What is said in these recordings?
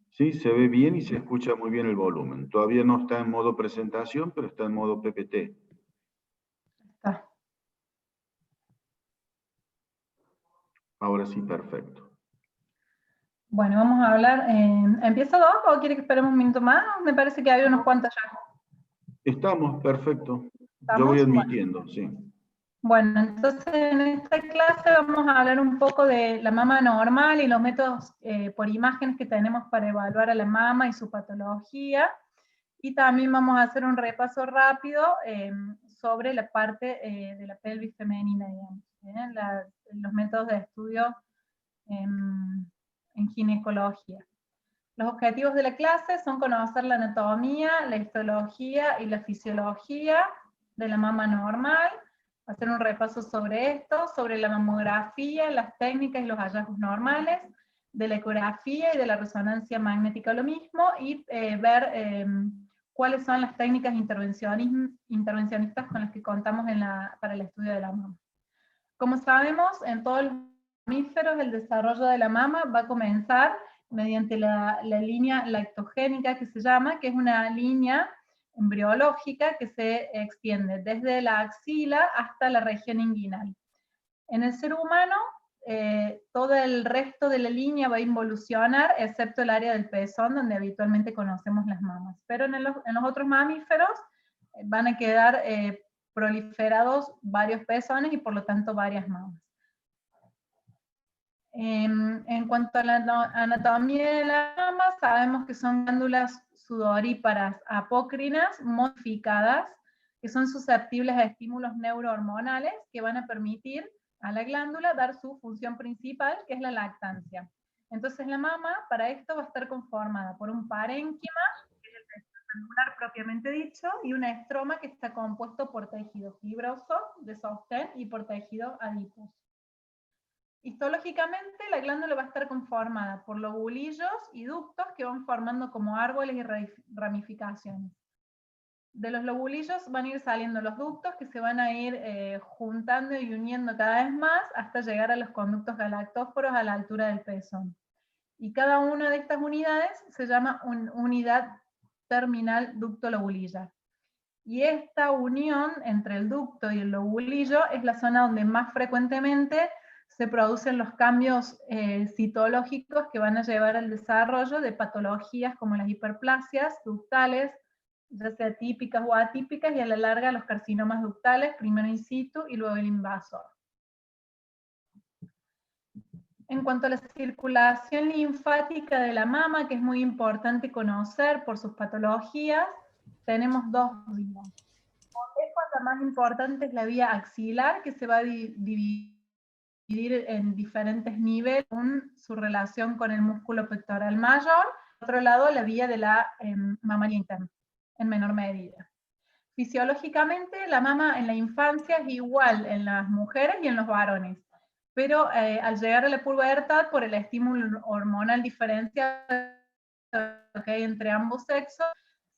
Sí, se ve bien y se escucha muy bien el volumen. Todavía no está en modo presentación, pero está en modo PPT. Está. Ahora sí, perfecto. Bueno, vamos a hablar. ¿Empieza Doc o quiere que esperemos un minuto más? Me parece que hay unos cuantos ya. Estamos, perfecto. Yo voy ¿Estamos? Bueno. admitiendo, sí. Bueno, entonces en esta clase vamos a hablar un poco de la mama normal y los métodos por imágenes que tenemos para evaluar a la mama y su patología. Y también vamos a hacer un repaso rápido sobre la parte de la pelvis femenina, digamos, los métodos de estudio en ginecología. Los objetivos de la clase son conocer la anatomía, la histología y la fisiología de la mama normal, hacer un repaso sobre esto, sobre la mamografía, las técnicas y los hallazgos normales, de la ecografía y de la resonancia magnética lo mismo, y ver cuáles son las técnicas intervencionistas con las que contamos para el estudio de la mama. Como sabemos, en todos los mamíferos el desarrollo de la mama va a comenzar mediante la línea lactogénica que se llama, que es una línea embriológica que se extiende desde la axila hasta la región inguinal. En el ser humano, todo el resto de la línea va a involucionar, excepto el área del pezón, donde habitualmente conocemos las mamas. Pero en los otros mamíferos van a quedar proliferados varios pezones y por lo tanto varias mamas. En cuanto a la anatomía de la mama, sabemos que son glándulas sudoríparas apócrinas modificadas, que son susceptibles a estímulos neurohormonales que van a permitir a la glándula dar su función principal, que es la lactancia. Entonces la mama, para esto, va a estar conformada por un parénquima, que es el tejido glandular propiamente dicho, y una estroma que está compuesto por tejido fibroso de sostén y por tejido adiposo. Histológicamente, la glándula va a estar conformada por lobulillos y ductos que van formando como árboles y ramificaciones. De los lobulillos van a ir saliendo los ductos que se van a ir juntando y uniendo cada vez más hasta llegar a los conductos galactóforos a la altura del pezón. Y cada una de estas unidades se llama unidad terminal ducto-lobulillar. Y esta unión entre el ducto y el lobulillo es la zona donde más frecuentemente se producen los cambios citológicos que van a llevar al desarrollo de patologías como las hiperplasias ductales, ya sea típicas o atípicas, y a la larga los carcinomas ductales, primero in situ y luego el invasor. En cuanto a la circulación linfática de la mama, que es muy importante conocer por sus patologías, tenemos dos vías. La más importante es la vía axilar, que se va a dividir en diferentes niveles según su relación con el músculo pectoral mayor. Por otro lado, la vía de la mamaria interna, en menor medida. Fisiológicamente, la mama en la infancia es igual en las mujeres y en los varones, pero al llegar a la pubertad, por el estímulo hormonal diferencial que hay entre ambos sexos,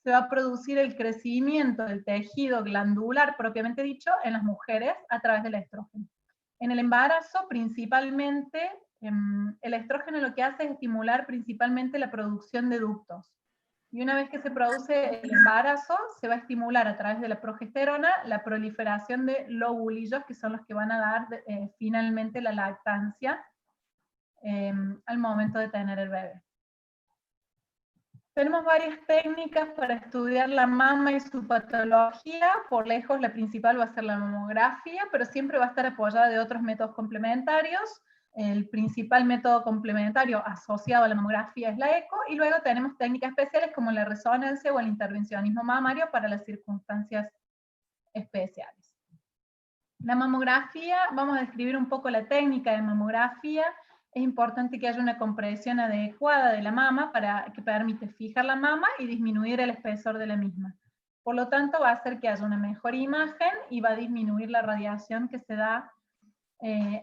se va a producir el crecimiento del tejido glandular propiamente dicho en las mujeres a través del estrógeno. En el embarazo, principalmente, el estrógeno lo que hace es estimular principalmente la producción de ductos. Y una vez que se produce el embarazo, se va a estimular a través de la progesterona la proliferación de lobulillos, que son los que van a dar finalmente la lactancia al momento de tener el bebé. Tenemos varias técnicas para estudiar la mama y su patología. Por lejos, la principal va a ser la mamografía, pero siempre va a estar apoyada de otros métodos complementarios. El principal método complementario asociado a la mamografía es la eco, y luego tenemos técnicas especiales como la resonancia o el intervencionismo mamario para las circunstancias especiales. La mamografía, vamos a describir un poco la técnica de mamografía. Es importante que haya una compresión adecuada de la mama para que permite fijar la mama y disminuir el espesor de la misma. Por lo tanto, va a hacer que haya una mejor imagen y va a disminuir la radiación que se da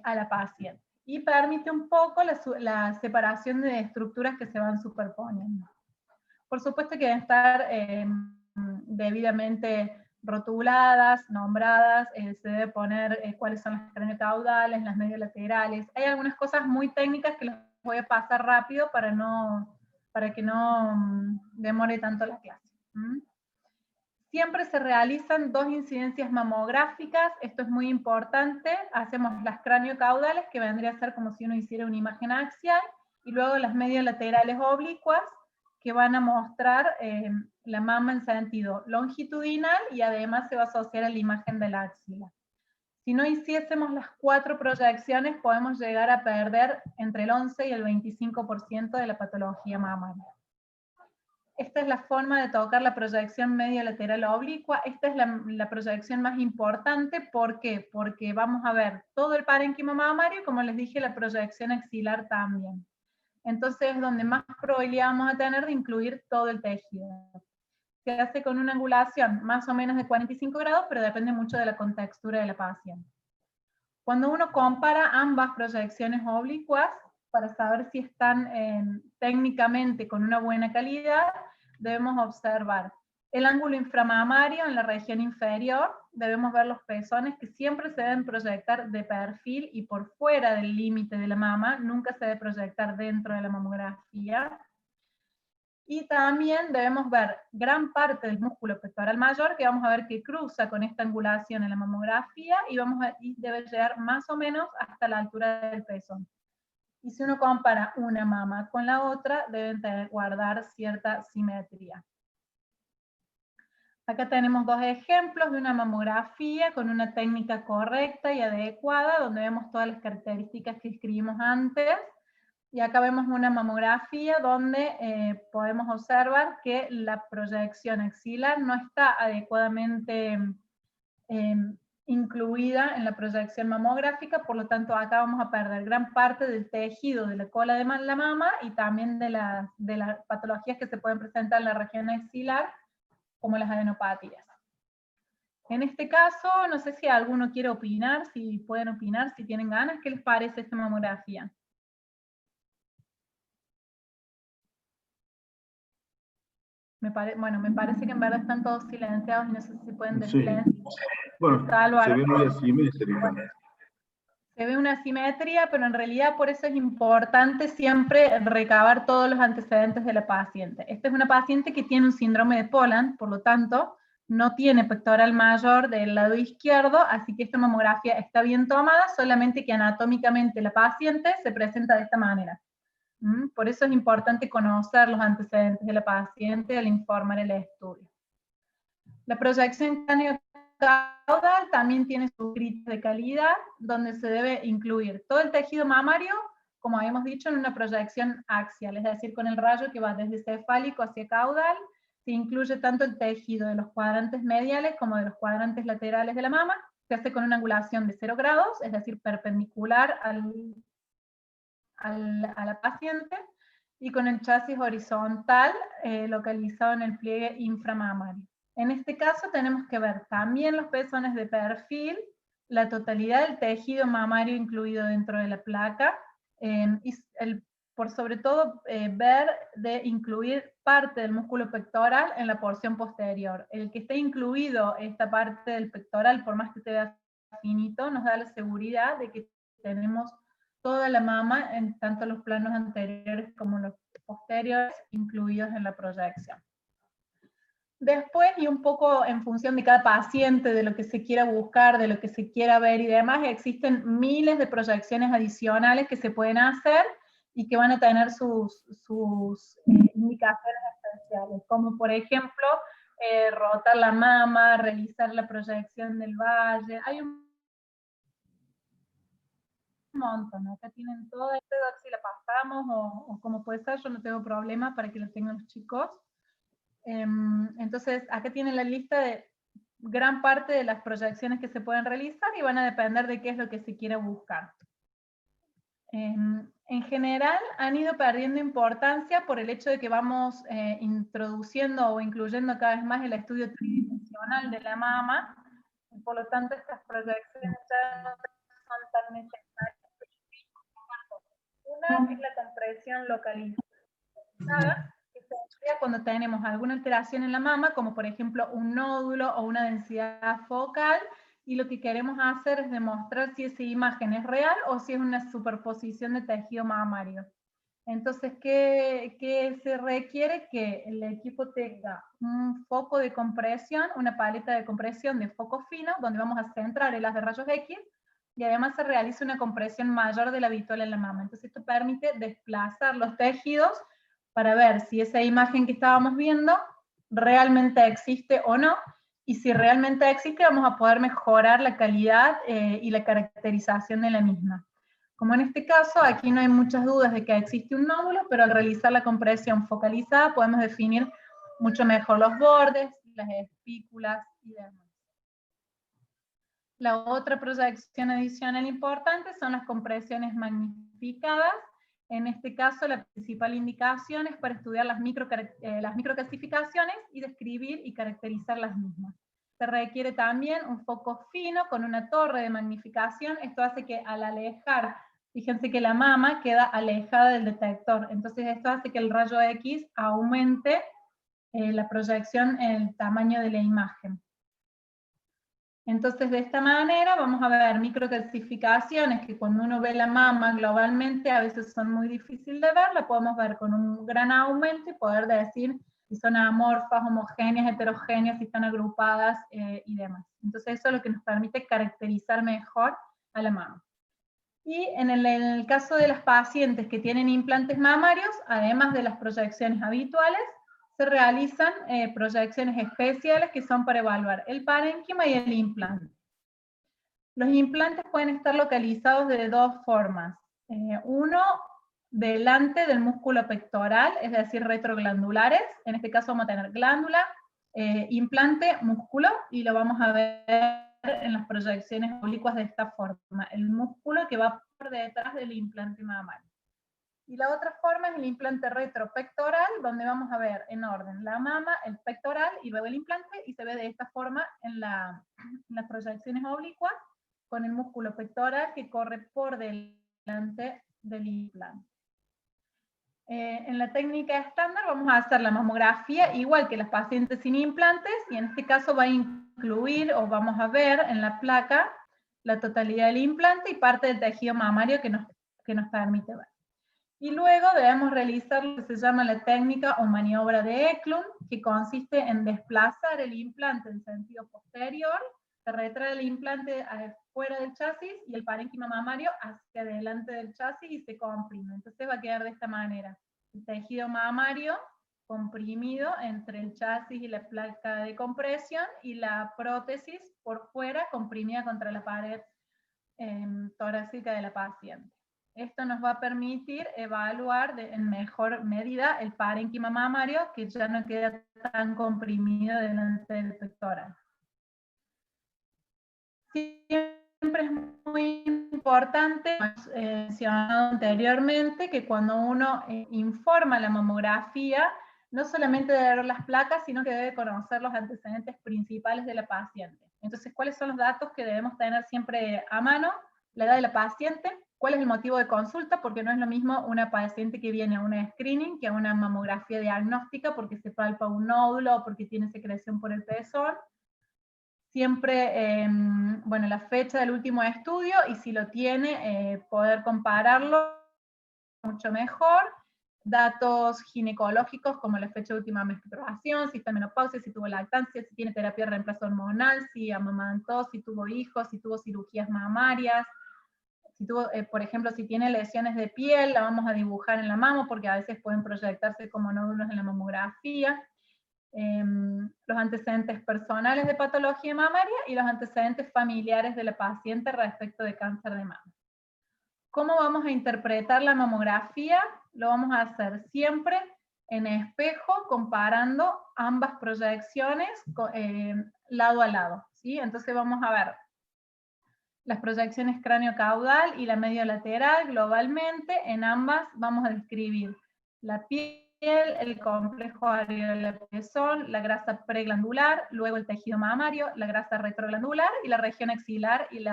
a la paciente. Y permite un poco la separación de estructuras que se van superponiendo. Por supuesto que deben estar debidamente rotuladas, nombradas, se debe poner cuáles son las craneocaudales, las mediolaterales. Hay algunas cosas muy técnicas que los voy a pasar rápido para que no demore tanto la clase. Siempre se realizan 2 incidencias mamográficas, esto es muy importante. Hacemos las craniocaudales, que vendría a ser como si uno hiciera una imagen axial, y luego las mediolaterales oblicuas, que van a mostrar la mama en sentido longitudinal, y además se va a asociar a la imagen de la axila. Si no hiciésemos las 4 proyecciones, podemos llegar a perder entre el 11 y el 25% de la patología mamaria. Esta es la forma de tocar la proyección medio-lateral oblicua. Esta es la proyección más importante. ¿Por qué? Porque vamos a ver todo el parénquima mamario, como les dije, la proyección axilar también. Entonces es donde más probabilidad vamos a tener de incluir todo el tejido. Se hace con una angulación más o menos de 45 grados, pero depende mucho de la contextura de la paciente. Cuando uno compara ambas proyecciones oblicuas, para saber si están técnicamente con una buena calidad, debemos observar el ángulo inframamario en la región inferior, debemos ver los pezones que siempre se deben proyectar de perfil y por fuera del límite de la mama, nunca se debe proyectar dentro de la mamografía. Y también debemos ver gran parte del músculo pectoral mayor, que vamos a ver que cruza con esta angulación en la mamografía, y debe llegar más o menos hasta la altura del pezón. Y si uno compara una mama con la otra, deben guardar cierta simetría. Acá tenemos 2 ejemplos de una mamografía con una técnica correcta y adecuada, donde vemos todas las características que escribimos antes. Y acá vemos una mamografía donde podemos observar que la proyección axilar no está adecuadamente incluida en la proyección mamográfica, por lo tanto acá vamos a perder gran parte del tejido de la cola de la mama y también de las patologías que se pueden presentar en la región axilar, como las adenopatías. En este caso, no sé si alguno quiere opinar, si pueden opinar, si tienen ganas. ¿Qué les parece esta mamografía? Me parece que en verdad están todos silenciados y no sé si pueden decirle. Sí. Bueno, se ve muy asimétrica. Se ve una asimetría, pero en realidad por eso es importante siempre recabar todos los antecedentes de la paciente. Esta es una paciente que tiene un síndrome de Poland, por lo tanto, no tiene pectoral mayor del lado izquierdo, así que esta mamografía está bien tomada, solamente que anatómicamente la paciente se presenta de esta manera. Por eso es importante conocer los antecedentes de la paciente al informar el estudio. La proyección craniocaudal también tiene sus criterios de calidad, donde se debe incluir todo el tejido mamario, como habíamos dicho, en una proyección axial, es decir, con el rayo que va desde cefálico hacia caudal. Se incluye tanto el tejido de los cuadrantes mediales como de los cuadrantes laterales de la mama. Se hace con una angulación de 0 grados, es decir, perpendicular a la paciente, y con el chasis horizontal localizado en el pliegue inframamario. En este caso tenemos que ver también los pezones de perfil, la totalidad del tejido mamario incluido dentro de la placa, y por sobre todo ver de incluir parte del músculo pectoral en la porción posterior. El que esté incluido esta parte del pectoral, por más que te vea finito, nos da la seguridad de que tenemos toda la mama, en tanto los planos anteriores como los posteriores, incluidos en la proyección. Después, y un poco en función de cada paciente, de lo que se quiera buscar, de lo que se quiera ver y demás, existen miles de proyecciones adicionales que se pueden hacer y que van a tener sus indicaciones especiales, como por ejemplo, rotar la mama, realizar la proyección del valle. Hay un montón, acá tienen todo esto, si la pasamos o como puede ser, yo no tengo problema para que lo tengan los chicos. Entonces, acá tienen la lista de gran parte de las proyecciones que se pueden realizar y van a depender de qué es lo que se quiera buscar. En general, han ido perdiendo importancia por el hecho de que vamos introduciendo o incluyendo cada vez más el estudio tridimensional de la mama, y por lo tanto estas proyecciones ya no son tan necesarias. Una es la compresión localizada, que se emplea cuando tenemos alguna alteración en la mama, como por ejemplo un nódulo o una densidad focal, y lo que queremos hacer es demostrar si esa imagen es real o si es una superposición de tejido mamario. Entonces, ¿qué se requiere? Que el equipo tenga un foco de compresión, una paleta de compresión de foco fino, donde vamos a centrar el haz de rayos X, y además se realiza una compresión mayor de la habitual en la mama. Entonces esto permite desplazar los tejidos para ver si esa imagen que estábamos viendo realmente existe o no, y si realmente existe vamos a poder mejorar la calidad y la caracterización de la misma. Como en este caso, aquí no hay muchas dudas de que existe un nódulo, pero al realizar la compresión focalizada podemos definir mucho mejor los bordes, las espículas y demás. La otra proyección adicional importante son las compresiones magnificadas. En este caso, la principal indicación es para estudiar las microclasificaciones y describir y caracterizar las mismas. Se requiere también un foco fino con una torre de magnificación. Esto hace que al alejar, fíjense que la mama queda alejada del detector. Entonces esto hace que el rayo X aumente la proyección en el tamaño de la imagen. Entonces, de esta manera vamos a ver microclasificaciones que cuando uno ve la mama globalmente a veces son muy difíciles de ver, la podemos ver con un gran aumento y poder decir si son amorfas, homogéneas, heterogéneas, si están agrupadas y demás. Entonces eso es lo que nos permite caracterizar mejor a la mama. Y en el caso de las pacientes que tienen implantes mamarios, además de las proyecciones habituales, se realizan proyecciones especiales que son para evaluar el parénquima y el implante. Los implantes pueden estar localizados de dos formas. Uno, delante del músculo pectoral, es decir, retroglandulares. En este caso vamos a tener glándula, implante, músculo, y lo vamos a ver en las proyecciones oblicuas de esta forma. El músculo que va por detrás del implante mamario. Y la otra forma es el implante retropectoral, donde vamos a ver en orden la mama, el pectoral y luego el implante, y se ve de esta forma en las proyecciones oblicuas, con el músculo pectoral que corre por delante del implante. En la técnica estándar vamos a hacer la mamografía igual que las pacientes sin implantes, y en este caso va a incluir, o vamos a ver en la placa, la totalidad del implante y parte del tejido mamario que nos permite ver. Y luego debemos realizar lo que se llama la técnica o maniobra de Eklund, que consiste en desplazar el implante en sentido posterior, se retrae el implante fuera del chasis y el parénquima mamario hacia adelante del chasis y se comprime. Entonces va a quedar de esta manera. El tejido mamario comprimido entre el chasis y la placa de compresión, y la prótesis por fuera comprimida contra la pared torácica de la paciente. Esto nos va a permitir evaluar en mejor medida el parénquima mamario, que ya no queda tan comprimido delante del pectoral. Siempre es muy importante, mencionado anteriormente, que cuando uno informa la mamografía, no solamente debe ver las placas, sino que debe conocer los antecedentes principales de la paciente. Entonces, ¿cuáles son los datos que debemos tener siempre a mano? La edad de la paciente, cuál es el motivo de consulta, porque no es lo mismo una paciente que viene a una screening que a una mamografía diagnóstica porque se palpa un nódulo o porque tiene secreción por el pezón. Siempre, bueno, la fecha del último estudio, y si lo tiene, poder compararlo mucho mejor. Datos ginecológicos como la fecha de última menstruación, si está en menopausia, si tuvo lactancia, si tiene terapia de reemplazo hormonal, si amamantó, si tuvo hijos, si tuvo cirugías mamarias, si tuvo, por ejemplo, si tiene lesiones de piel, la vamos a dibujar en la mama porque a veces pueden proyectarse como nódulos en la mamografía. Los antecedentes personales de patología mamaria y los antecedentes familiares de la paciente respecto de cáncer de mama. ¿Cómo vamos a interpretar la mamografía? Lo vamos a hacer siempre en espejo, comparando ambas proyecciones lado a lado, ¿sí? Entonces vamos a ver las proyecciones cráneo-caudal y la medio-lateral globalmente. En ambas vamos a describir la piel, el complejo areola-pezón, la grasa preglandular, luego el tejido mamario, la grasa retroglandular y la región axilar y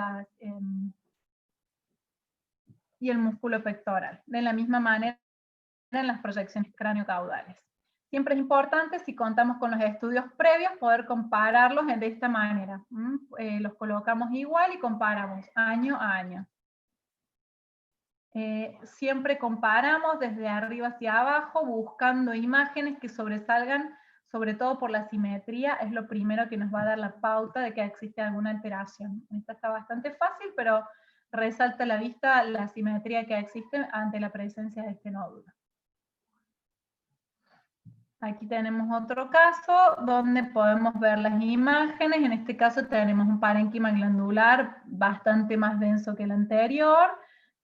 el músculo pectoral. De la misma manera en las proyecciones cráneo-caudales. Siempre es importante, si contamos con los estudios previos, poder compararlos de esta manera. Los colocamos igual y comparamos año a año. siempre comparamos desde arriba hacia abajo, buscando imágenes que sobresalgan, sobre todo por la simetría, es lo primero que nos va a dar la pauta de que existe alguna alteración. Esta está bastante fácil, pero resalta a la vista la simetría que existe ante la presencia de este nódulo. Aquí tenemos otro caso donde podemos ver las imágenes. En este caso tenemos un parénquima glandular bastante más denso que el anterior.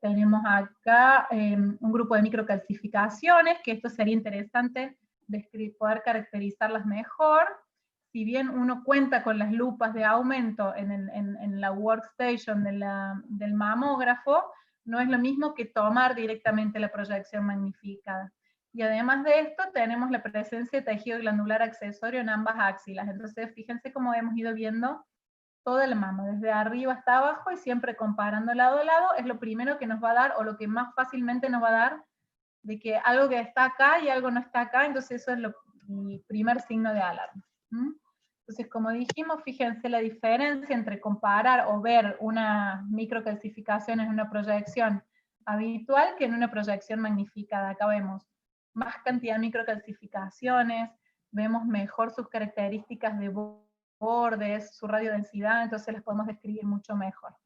Tenemos acá un grupo de microcalcificaciones, que esto sería interesante poder caracterizarlas mejor. Si bien uno cuenta con las lupas de aumento en la workstation del mamógrafo, no es lo mismo que tomar directamente la proyección magnificada. Y además de esto, tenemos la presencia de tejido glandular accesorio en ambas axilas. Entonces, fíjense cómo hemos ido viendo toda la mama, desde arriba hasta abajo, y siempre comparando lado a lado, es lo primero que nos va a dar, o lo que más fácilmente nos va a dar, de que algo que está acá y algo no está acá, entonces eso es el primer signo de alarma. Entonces, como dijimos, fíjense la diferencia entre comparar o ver una microcalcificación en una proyección habitual que en una proyección magnificada. Acá vemos más cantidad de microcalcificaciones, vemos mejor sus características de bordes, su radiodensidad, entonces las podemos describir mucho mejor.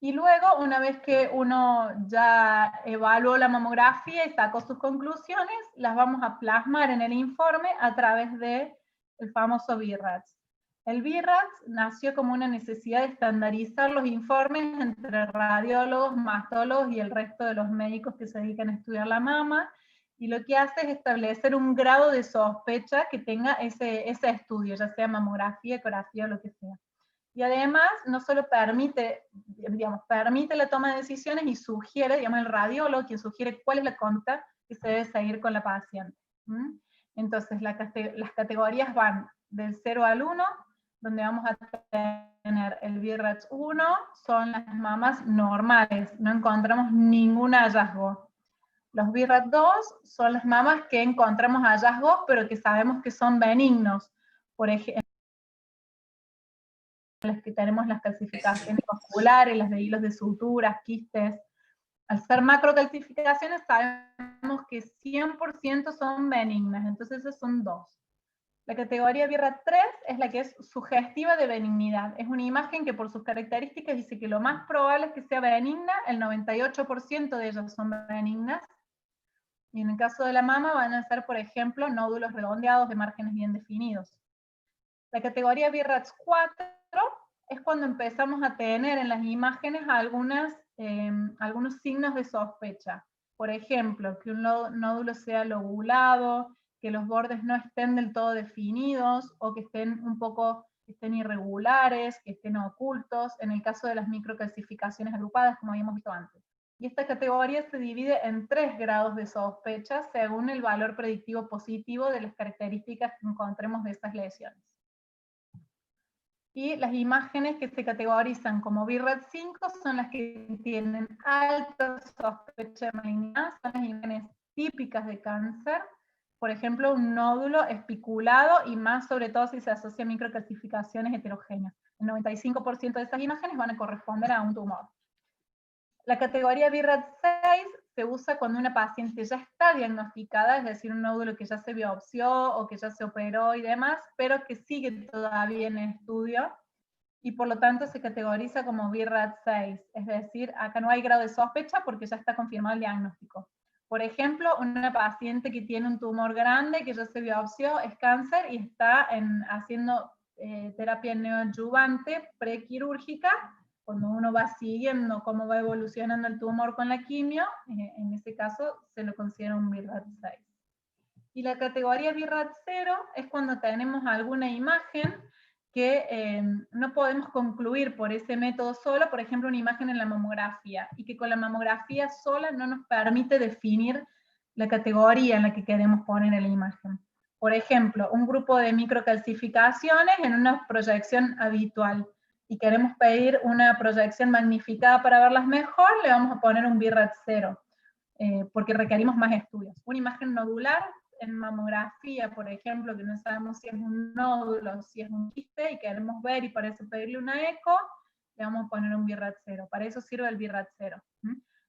Y luego, una vez que uno ya evaluó la mamografía y sacó sus conclusiones, las vamos a plasmar en el informe a través del famoso BIRATS. El BIRATS nació como una necesidad de estandarizar los informes entre radiólogos, mastólogos y el resto de los médicos que se dedican a estudiar la mama, y lo que hace es establecer un grado de sospecha que tenga ese estudio, ya sea mamografía, ecografía o lo que sea. Y además, no solo permite, digamos, permite la toma de decisiones y sugiere, digamos, el radiólogo quien sugiere cuál es la conducta que se debe seguir con la paciente. Entonces, las categorías van del 0 al 1, donde vamos a tener el BIRATS 1, son las mamas normales, no encontramos ningún hallazgo. Los BIRATS 2 son las mamas que encontramos hallazgos, pero que sabemos que son benignos. Por ejemplo, las que tenemos las calcificaciones vasculares, las de hilos de suturas, quistes. Al ser macrocalcificaciones sabemos que 100% son benignas, entonces esas son 2. La categoría BIRATS 3 es la que es sugestiva de benignidad. Es una imagen que por sus características dice que lo más probable es que sea benigna, el 98% de ellas son benignas, y en el caso de la mama van a ser, por ejemplo, nódulos redondeados de márgenes bien definidos. La categoría BIRATS 4 es cuando empezamos a tener en las imágenes algunos signos de sospecha. Por ejemplo, que un nódulo sea lobulado, que los bordes no estén del todo definidos, o que estén irregulares, que estén ocultos, en el caso de las microcalcificaciones agrupadas, como habíamos visto antes. Y esta categoría se divide en 3 grados de sospecha según el valor predictivo positivo de las características que encontremos de esas lesiones. Y las imágenes que se categorizan como BIRATS 5 son las que tienen alta sospecha de malignidad, son las imágenes típicas de cáncer, por ejemplo, un nódulo espiculado, y más sobre todo si se asocia a microcalcificaciones heterogéneas. El 95% de esas imágenes van a corresponder a un tumor. La categoría BIRATS 6 se usa cuando una paciente ya está diagnosticada, es decir, un nódulo que ya se biopsió o que ya se operó y demás, pero que sigue todavía en estudio, y por lo tanto se categoriza como BIRATS 6, es decir, acá no hay grado de sospecha porque ya está confirmado el diagnóstico. Por ejemplo, una paciente que tiene un tumor grande, que ya se biopsió, es cáncer y está haciendo terapia neoadyuvante prequirúrgica. Cuando uno va siguiendo cómo va evolucionando el tumor con la quimio, en ese caso se lo considera un BIRATS 6. Y la categoría BIRATS 0 es cuando tenemos alguna imagen que no podemos concluir por ese método solo, por ejemplo, una imagen en la mamografía, y que con la mamografía sola no nos permite definir la categoría en la que queremos poner en la imagen. Por ejemplo, un grupo de microcalcificaciones en una proyección habitual, y queremos pedir una proyección magnificada para verlas mejor, le vamos a poner un BIRATS 0, porque requerimos más estudios. Una imagen nodular en mamografía, por ejemplo, que no sabemos si es un nódulo o si es un quiste y queremos ver y para eso pedirle una eco, le vamos a poner un BIRAT 0. Para eso sirve el BIRAT 0.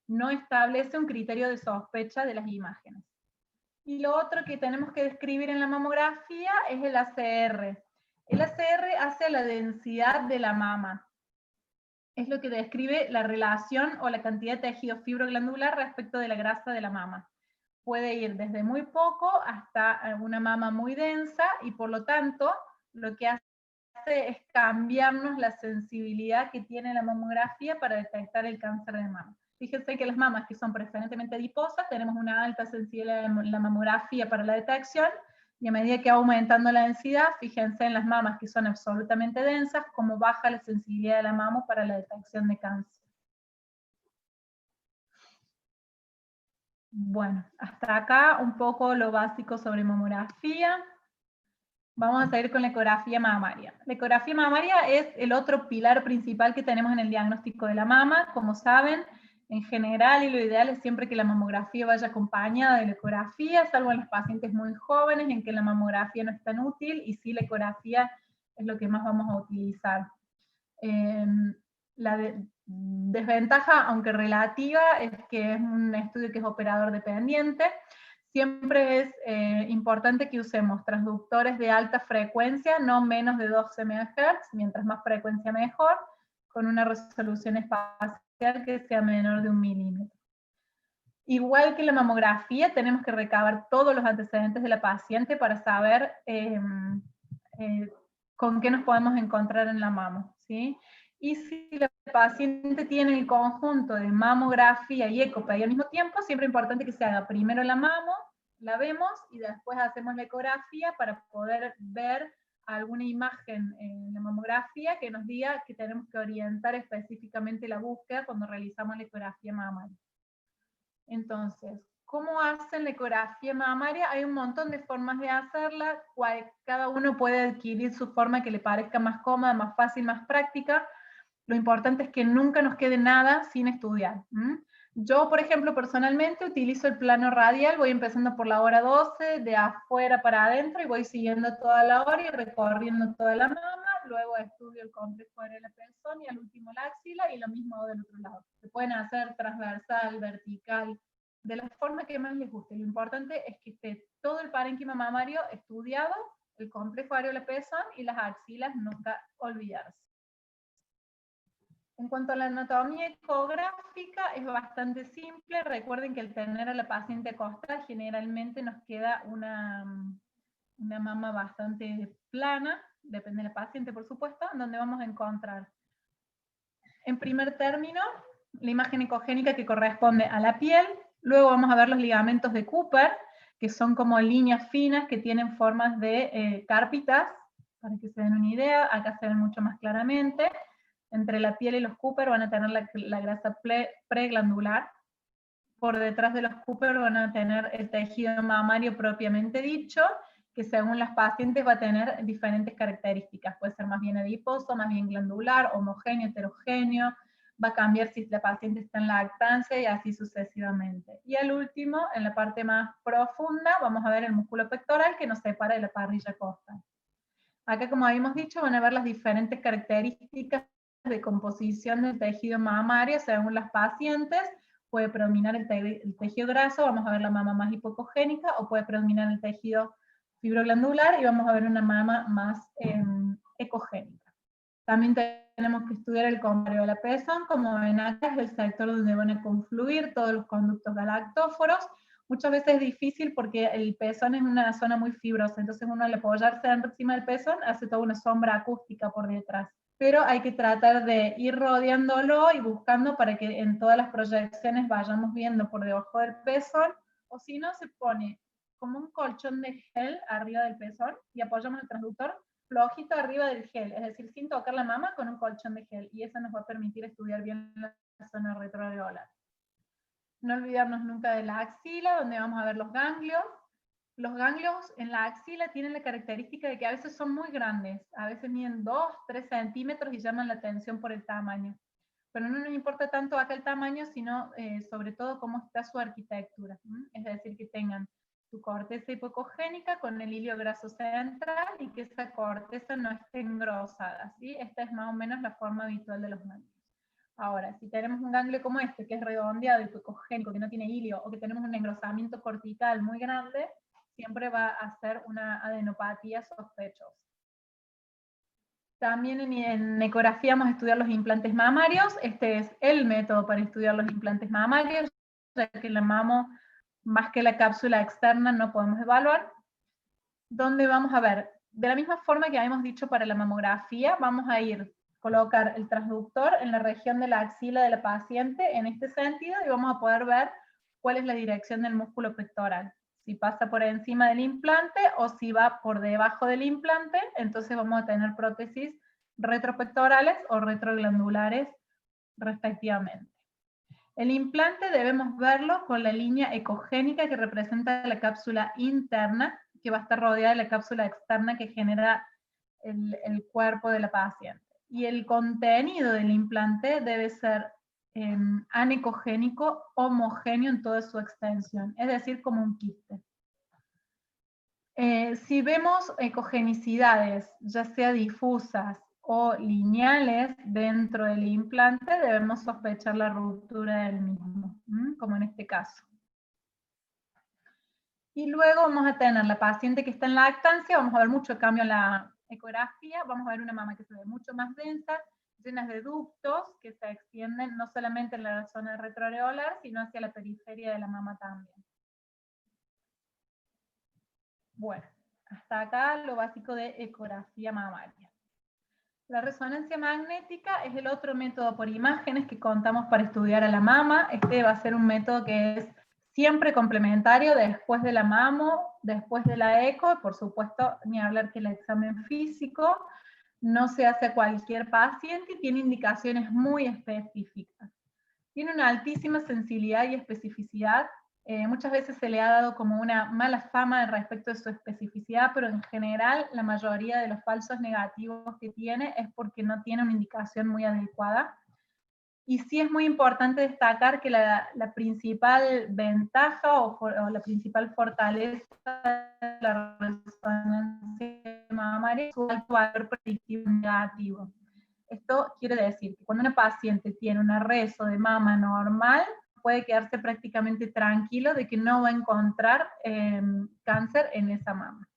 No establece un criterio de sospecha de las imágenes. Y lo otro que tenemos que describir en la mamografía es el ACR. El ACR hace la densidad de la mama. Es lo que describe la relación o la cantidad de tejido fibroglandular respecto de la grasa de la mama. Puede ir desde muy poco hasta una mama muy densa y por lo tanto lo que hace es cambiarnos la sensibilidad que tiene la mamografía para detectar el cáncer de mama. Fíjense que las mamas que son preferentemente adiposas tenemos una alta sensibilidad en la mamografía para la detección, y a medida que va aumentando la densidad, fíjense en las mamas que son absolutamente densas, cómo baja la sensibilidad de la mama para la detección de cáncer. Bueno, hasta acá un poco lo básico sobre mamografía. Vamos a seguir con la ecografía mamaria. La ecografía mamaria es el otro pilar principal que tenemos en el diagnóstico de la mama. Como saben, en general, y lo ideal es siempre que la mamografía vaya acompañada de la ecografía, salvo en los pacientes muy jóvenes en que la mamografía no es tan útil, y sí la ecografía es lo que más vamos a utilizar. La desventaja, aunque relativa, es que es un estudio que es operador dependiente. Siempre es importante que usemos transductores de alta frecuencia, no menos de 12 MHz, mientras más frecuencia mejor, con una resolución espacial que sea menor de 1 milímetro. Igual que la mamografía, tenemos que recabar todos los antecedentes de la paciente para saber con qué nos podemos encontrar en la mama, ¿sí? Y si la paciente tiene el conjunto de mamografía y ecopay al mismo tiempo, siempre es importante que se haga primero la mamo, la vemos, y después hacemos la ecografía para poder ver alguna imagen en la mamografía que nos diga que tenemos que orientar específicamente la búsqueda cuando realizamos la ecografía mamaria. Entonces, ¿cómo hacen la ecografía mamaria? Hay un montón de formas de hacerla, cada uno puede adquirir su forma que le parezca más cómoda, más fácil, más práctica. Lo importante es que nunca nos quede nada sin estudiar. Yo, por ejemplo, personalmente utilizo el plano radial, voy empezando por la hora 12, de afuera para adentro, y voy siguiendo toda la hora y recorriendo toda la mama, luego estudio el complejo areola pezón y al último la axila, y lo mismo del otro lado. Se pueden hacer transversal, vertical, de la forma que más les guste. Lo importante es que esté todo el parénquima mamario estudiado, el complejo areola pezón y las axilas nunca olvidarse. En cuanto a la anatomía ecográfica, es bastante simple. Recuerden que al tener a la paciente acostada, generalmente nos queda una mama bastante plana, depende de la paciente, por supuesto, donde vamos a encontrar, en primer término, la imagen ecogénica que corresponde a la piel. Luego vamos a ver los ligamentos de Cooper, que son como líneas finas que tienen formas de cárpitas, para que se den una idea. Acá se ven mucho más claramente. Entre la piel y los Cooper van a tener la grasa preglandular. Por detrás de los Cooper van a tener el tejido mamario propiamente dicho, que según las pacientes va a tener diferentes características. Puede ser más bien adiposo, más bien glandular, homogéneo, heterogéneo. Va a cambiar si la paciente está en lactancia y así sucesivamente. Y al último, en la parte más profunda, vamos a ver el músculo pectoral que nos separa de la parrilla costal. Acá, como habíamos dicho, van a ver las diferentes características de composición del tejido mamario según las pacientes. Puede predominar el tejido graso, vamos a ver la mama más hipocogénica, o puede predominar el tejido fibroglandular y vamos a ver una mama más ecogénica. También tenemos que estudiar el complejo areola pezón. Como ven acá, es el sector donde van a confluir todos los conductos galactóforos. Muchas veces es difícil porque el pezón es una zona muy fibrosa, entonces uno al apoyarse encima del pezón hace toda una sombra acústica por detrás. Pero hay que tratar de ir rodeándolo y buscando para que en todas las proyecciones vayamos viendo por debajo del pezón, o si no, se pone como un colchón de gel arriba del pezón y apoyamos el transductor flojito arriba del gel, es decir, sin tocar la mama, con un colchón de gel, y eso nos va a permitir estudiar bien la zona retroareolar. No olvidarnos nunca de la axila, donde vamos a ver los ganglios. Los ganglios en la axila tienen la característica de que a veces son muy grandes, a veces miden 2, 3 centímetros y llaman la atención por el tamaño. Pero no nos importa tanto acá el tamaño, sino sobre todo cómo está su arquitectura. Es decir, que tengan su corteza hipocogénica con el hilo graso central y que esa corteza no esté engrosada, ¿sí? Esta es más o menos la forma habitual de los ganglios. Ahora, si tenemos un ganglio como este, que es redondeado, hipocogénico, que no tiene hilio, o que tenemos un engrosamiento cortical muy grande, siempre va a ser una adenopatía sospechosa. También en ecografía vamos a estudiar los implantes mamarios. Este es el método para estudiar los implantes mamarios, ya que la mamo, más que la cápsula externa, no podemos evaluar. Donde vamos a ver, de la misma forma que habíamos dicho para la mamografía, vamos a colocar el transductor en la región de la axila de la paciente en este sentido y vamos a poder ver cuál es la dirección del músculo pectoral. Si pasa por encima del implante o si va por debajo del implante, entonces vamos a tener prótesis retropectorales o retroglandulares respectivamente. El implante debemos verlo con la línea ecogénica que representa la cápsula interna, que va a estar rodeada de la cápsula externa que genera el cuerpo de la paciente. Y el contenido del implante debe ser anecogénico, homogéneo en toda su extensión, es decir, como un quiste. Si vemos ecogenicidades, ya sea difusas o lineales dentro del implante, debemos sospechar la ruptura del mismo, como en este caso. Y luego vamos a tener la paciente que está en lactancia, vamos a ver mucho cambio en la ecografía, vamos a ver una mama que se ve mucho más densa, llenas de ductos que se extienden no solamente en la zona retroareolar, sino hacia la periferia de la mama también. Bueno, hasta acá lo básico de ecografía mamaria. La resonancia magnética es el otro método por imágenes que contamos para estudiar a la mama. Este va a ser un método que es siempre complementario después de la mamo, después de la eco, y por supuesto, ni hablar que el examen físico. No se hace a cualquier paciente y tiene indicaciones muy específicas. Tiene una altísima sensibilidad y especificidad. Muchas veces se le ha dado como una mala fama respecto de su especificidad, pero en general la mayoría de los falsos negativos que tiene es porque no tiene una indicación muy adecuada. Y sí es muy importante destacar que la principal ventaja o la principal fortaleza de la resonancia mamaria es su alto valor predictivo negativo. Esto quiere decir que cuando una paciente tiene una reso de mama normal, puede quedarse prácticamente tranquilo de que no va a encontrar cáncer en esa mama.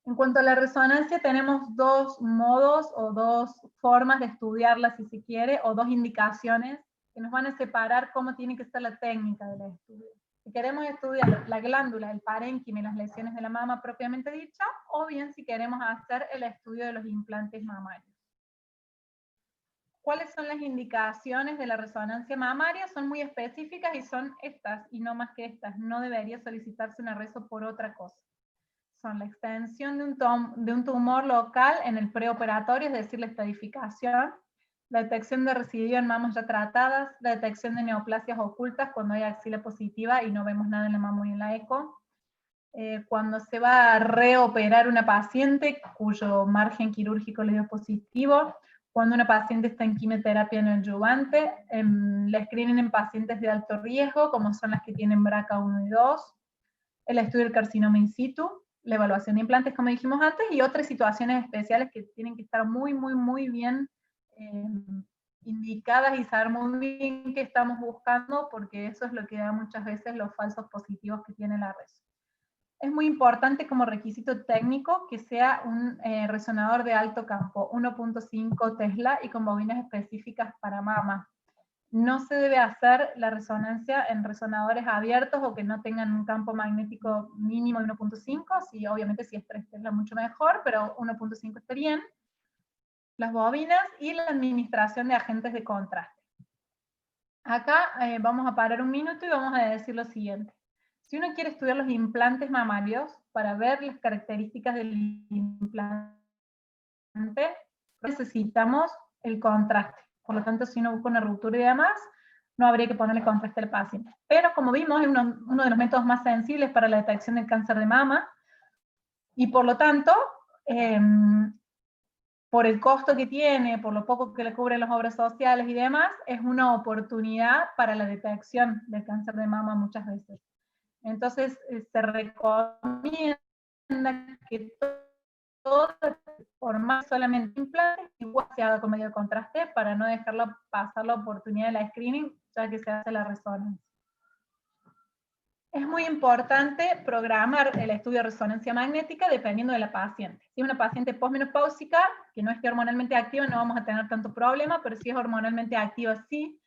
En cuanto a la resonancia, tenemos dos modos o dos formas de estudiarla, si se quiere, o dos indicaciones que nos van a separar cómo tiene que ser la técnica del estudio. Si queremos estudiar la glándula, el parénquima y las lesiones de la mama propiamente dicha, o bien si queremos hacer el estudio de los implantes mamarios. ¿Cuáles son las indicaciones de la resonancia mamaria? Son muy específicas y son estas, y no más que estas. No debería solicitarse una reso por otra cosa. Son la extensión de un tumor local en el preoperatorio, es decir, la estadificación, la detección de residuos en mamas ya tratadas, la detección de neoplasias ocultas cuando hay axila positiva y no vemos nada en la mama y en la eco, cuando se va a reoperar una paciente cuyo margen quirúrgico le dio positivo, cuando una paciente está en quimioterapia neoadyuvante, la screening en pacientes de alto riesgo, como son las que tienen BRCA1 y 2, el estudio del carcinoma in situ, la evaluación de implantes, como dijimos antes, y otras situaciones especiales que tienen que estar muy bien indicadas y saber muy bien qué estamos buscando, porque eso es lo que da muchas veces los falsos positivos que tiene la reso. Es muy importante como requisito técnico que sea un resonador de alto campo, 1.5 Tesla y con bobinas específicas para mama. No se debe hacer la resonancia en resonadores abiertos o que no tengan un campo magnético mínimo de 1.5, sí, obviamente si es 3 Tesla mucho mejor, pero 1.5 está bien. Las bobinas y la administración de agentes de contraste. Acá vamos a parar un minuto y vamos a decir lo siguiente. Si uno quiere estudiar los implantes mamarios para ver las características del implante, necesitamos el contraste. Por lo tanto, si uno busca una ruptura y demás, no habría que ponerle contraste al paciente. Pero como vimos, es uno de los métodos más sensibles para la detección del cáncer de mama, y por lo tanto, por el costo que tiene, por lo poco que le cubren las obras sociales y demás, es una oportunidad para la detección del cáncer de mama muchas veces. Entonces se recomienda que todo formar solamente implante igual se haga con medio contraste para no dejarlo pasar la oportunidad de la screening ya que se hace la resonancia. Es muy importante programar el estudio de resonancia magnética dependiendo de la paciente. Si es una paciente posmenopáusica, que no esté hormonalmente activa, no vamos a tener tanto problema, pero si es hormonalmente activa, sí,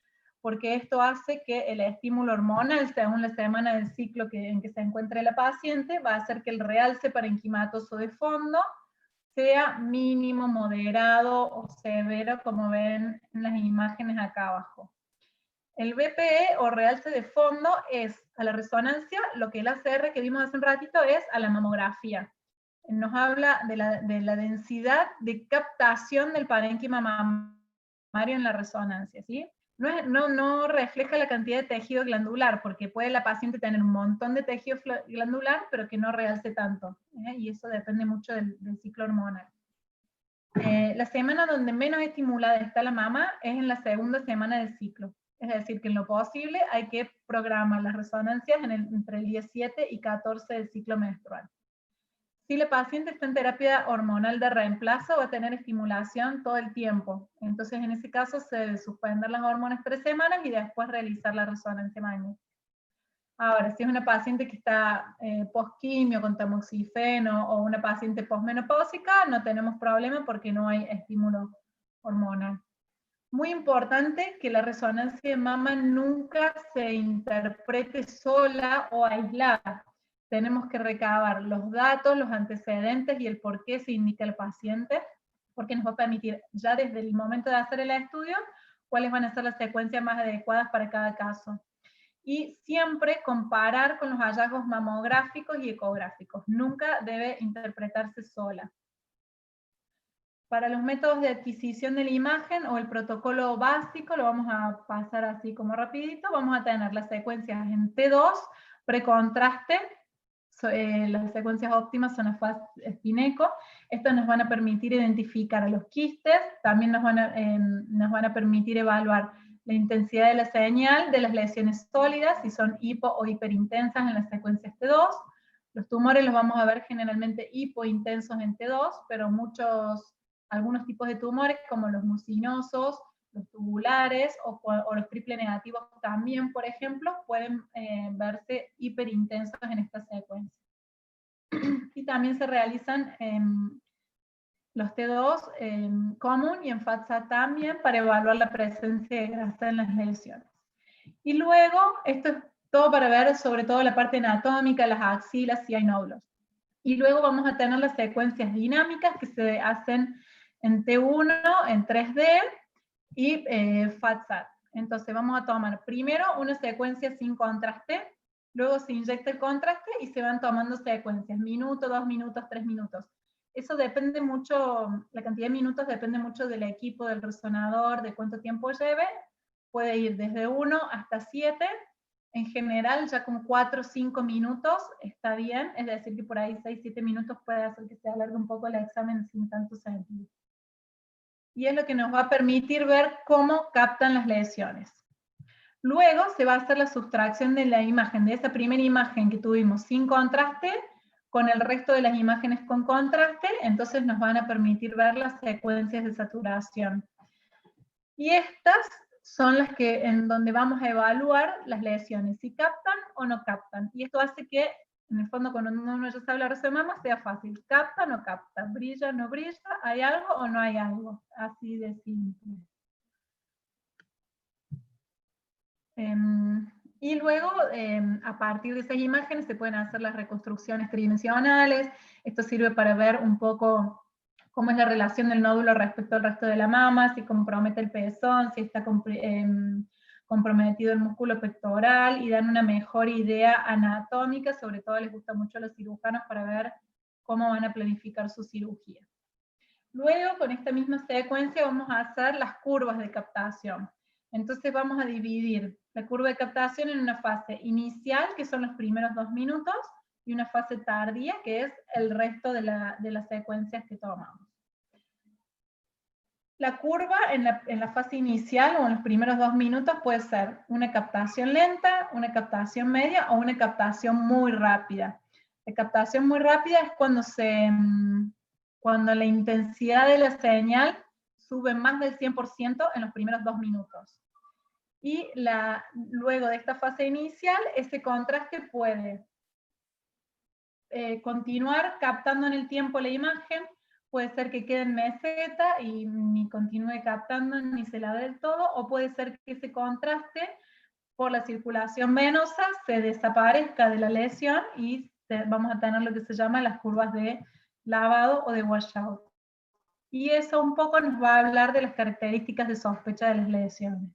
porque esto hace que el estímulo hormonal, según la semana del ciclo en que se encuentre la paciente, va a hacer que el realce parenquimatoso de fondo sea mínimo, moderado o severo, como ven en las imágenes acá abajo. El BPE o realce de fondo es a la resonancia, lo que el ACR que vimos hace un ratito es a la mamografía. Nos habla de la densidad de captación del parénquima mamario en la resonancia, ¿sí? No refleja la cantidad de tejido glandular, porque puede la paciente tener un montón de tejido glandular, pero que no realce tanto, y eso depende mucho del ciclo hormonal. La semana donde menos estimulada está la mama es en la segunda semana del ciclo. Es decir, que en lo posible hay que programar las resonancias entre el día 7 y 14 del ciclo menstrual. Si la paciente está en terapia hormonal de reemplazo, va a tener estimulación todo el tiempo. Entonces, en ese caso, se debe suspender las hormonas 3 semanas y después realizar la resonancia magnética. Ahora, si es una paciente que está post-quimio con tamoxifeno o una paciente postmenopáusica, no tenemos problema porque no hay estímulo hormonal. Muy importante que la resonancia de mama nunca se interprete sola o aislada. Tenemos que recabar los datos, los antecedentes y el por qué se indica el paciente, porque nos va a permitir ya desde el momento de hacer el estudio cuáles van a ser las secuencias más adecuadas para cada caso. Y siempre comparar con los hallazgos mamográficos y ecográficos. Nunca debe interpretarse sola. Para los métodos de adquisición de la imagen o el protocolo básico, lo vamos a pasar así como rapidito, vamos a tener las secuencias en T2, precontraste, las secuencias óptimas son las FAST-Spineco, estas nos van a permitir identificar a los quistes, también nos van a permitir evaluar la intensidad de la señal de las lesiones sólidas, si son hipo o hiperintensas en las secuencias T2, los tumores los vamos a ver generalmente hipointensos en T2, pero algunos tipos de tumores como los mucinosos, los tubulares o los triple negativos también, por ejemplo, pueden verse hiperintensos en esta secuencia. Y también se realizan los T2 común y en FATSA también para evaluar la presencia de grasa en las lesiones. Y luego, esto es todo para ver sobre todo la parte anatómica, las axilas, si hay nódulos. Y luego vamos a tener las secuencias dinámicas que se hacen en T1, en 3D y FATSAT. Entonces vamos a tomar primero una secuencia sin contraste, luego se inyecta el contraste y se van tomando secuencias, minuto, 2 minutos, 3 minutos. Eso depende mucho, la cantidad de minutos depende mucho del equipo, del resonador, de cuánto tiempo lleve. Puede ir desde 1 hasta 7. En general, ya con 4 o 5 minutos está bien, es decir, que por ahí 6 7 minutos puede hacer que se alargue un poco el examen sin tanto sentido. Y es lo que nos va a permitir ver cómo captan las lesiones. Luego se va a hacer la sustracción de la imagen, de esa primera imagen que tuvimos sin contraste, con el resto de las imágenes con contraste, entonces nos van a permitir ver las secuencias de saturación. Y estas son las que en donde vamos a evaluar las lesiones, si captan o no captan. Y esto hace que, en el fondo, cuando uno ya sabe la resonancia de mama, sea fácil. ¿Capta o no capta? ¿Brilla o no brilla? ¿Hay algo o no hay algo? Así de simple. Y luego, a partir de esas imágenes, se pueden hacer las reconstrucciones tridimensionales. Esto sirve para ver un poco cómo es la relación del nódulo respecto al resto de la mama, si compromete el pezón, si está comprometido el músculo pectoral, y dan una mejor idea anatómica, sobre todo les gusta mucho a los cirujanos para ver cómo van a planificar su cirugía. Luego, con esta misma secuencia, vamos a hacer las curvas de captación. Entonces vamos a dividir la curva de captación en una fase inicial, que son los primeros 2 minutos, y una fase tardía, que es el resto de las secuencias que tomamos. La curva en la fase inicial o en los primeros 2 minutos puede ser una captación lenta, una captación media o una captación muy rápida. La captación muy rápida es cuando la intensidad de la señal sube más del 100% en los primeros 2 minutos. Y luego de esta fase inicial, ese contraste puede continuar captando en el tiempo la imagen, puede ser que quede en meseta y ni continúe captando ni se la dé del todo, o puede ser que ese contraste por la circulación venosa se desaparezca de la lesión y vamos a tener lo que se llama las curvas de lavado o de washout. Y eso un poco nos va a hablar de las características de sospecha de las lesiones.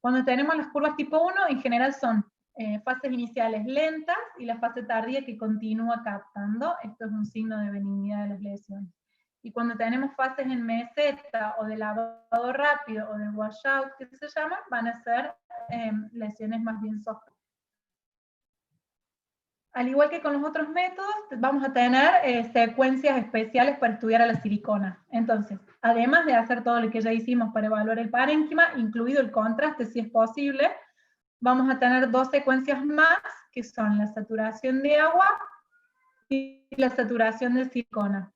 Cuando tenemos las curvas tipo 1, en general son fases iniciales lentas y la fase tardía que continúa captando. Esto es un signo de benignidad de las lesiones. Y cuando tenemos fases en meseta o de lavado rápido o de washout, que se llama, van a ser lesiones más bien sospechosas. Al igual que con los otros métodos, vamos a tener secuencias especiales para estudiar a la silicona. Entonces, además de hacer todo lo que ya hicimos para evaluar el parénquima, incluido el contraste si es posible, vamos a tener 2 secuencias más, que son la saturación de agua y la saturación de silicona.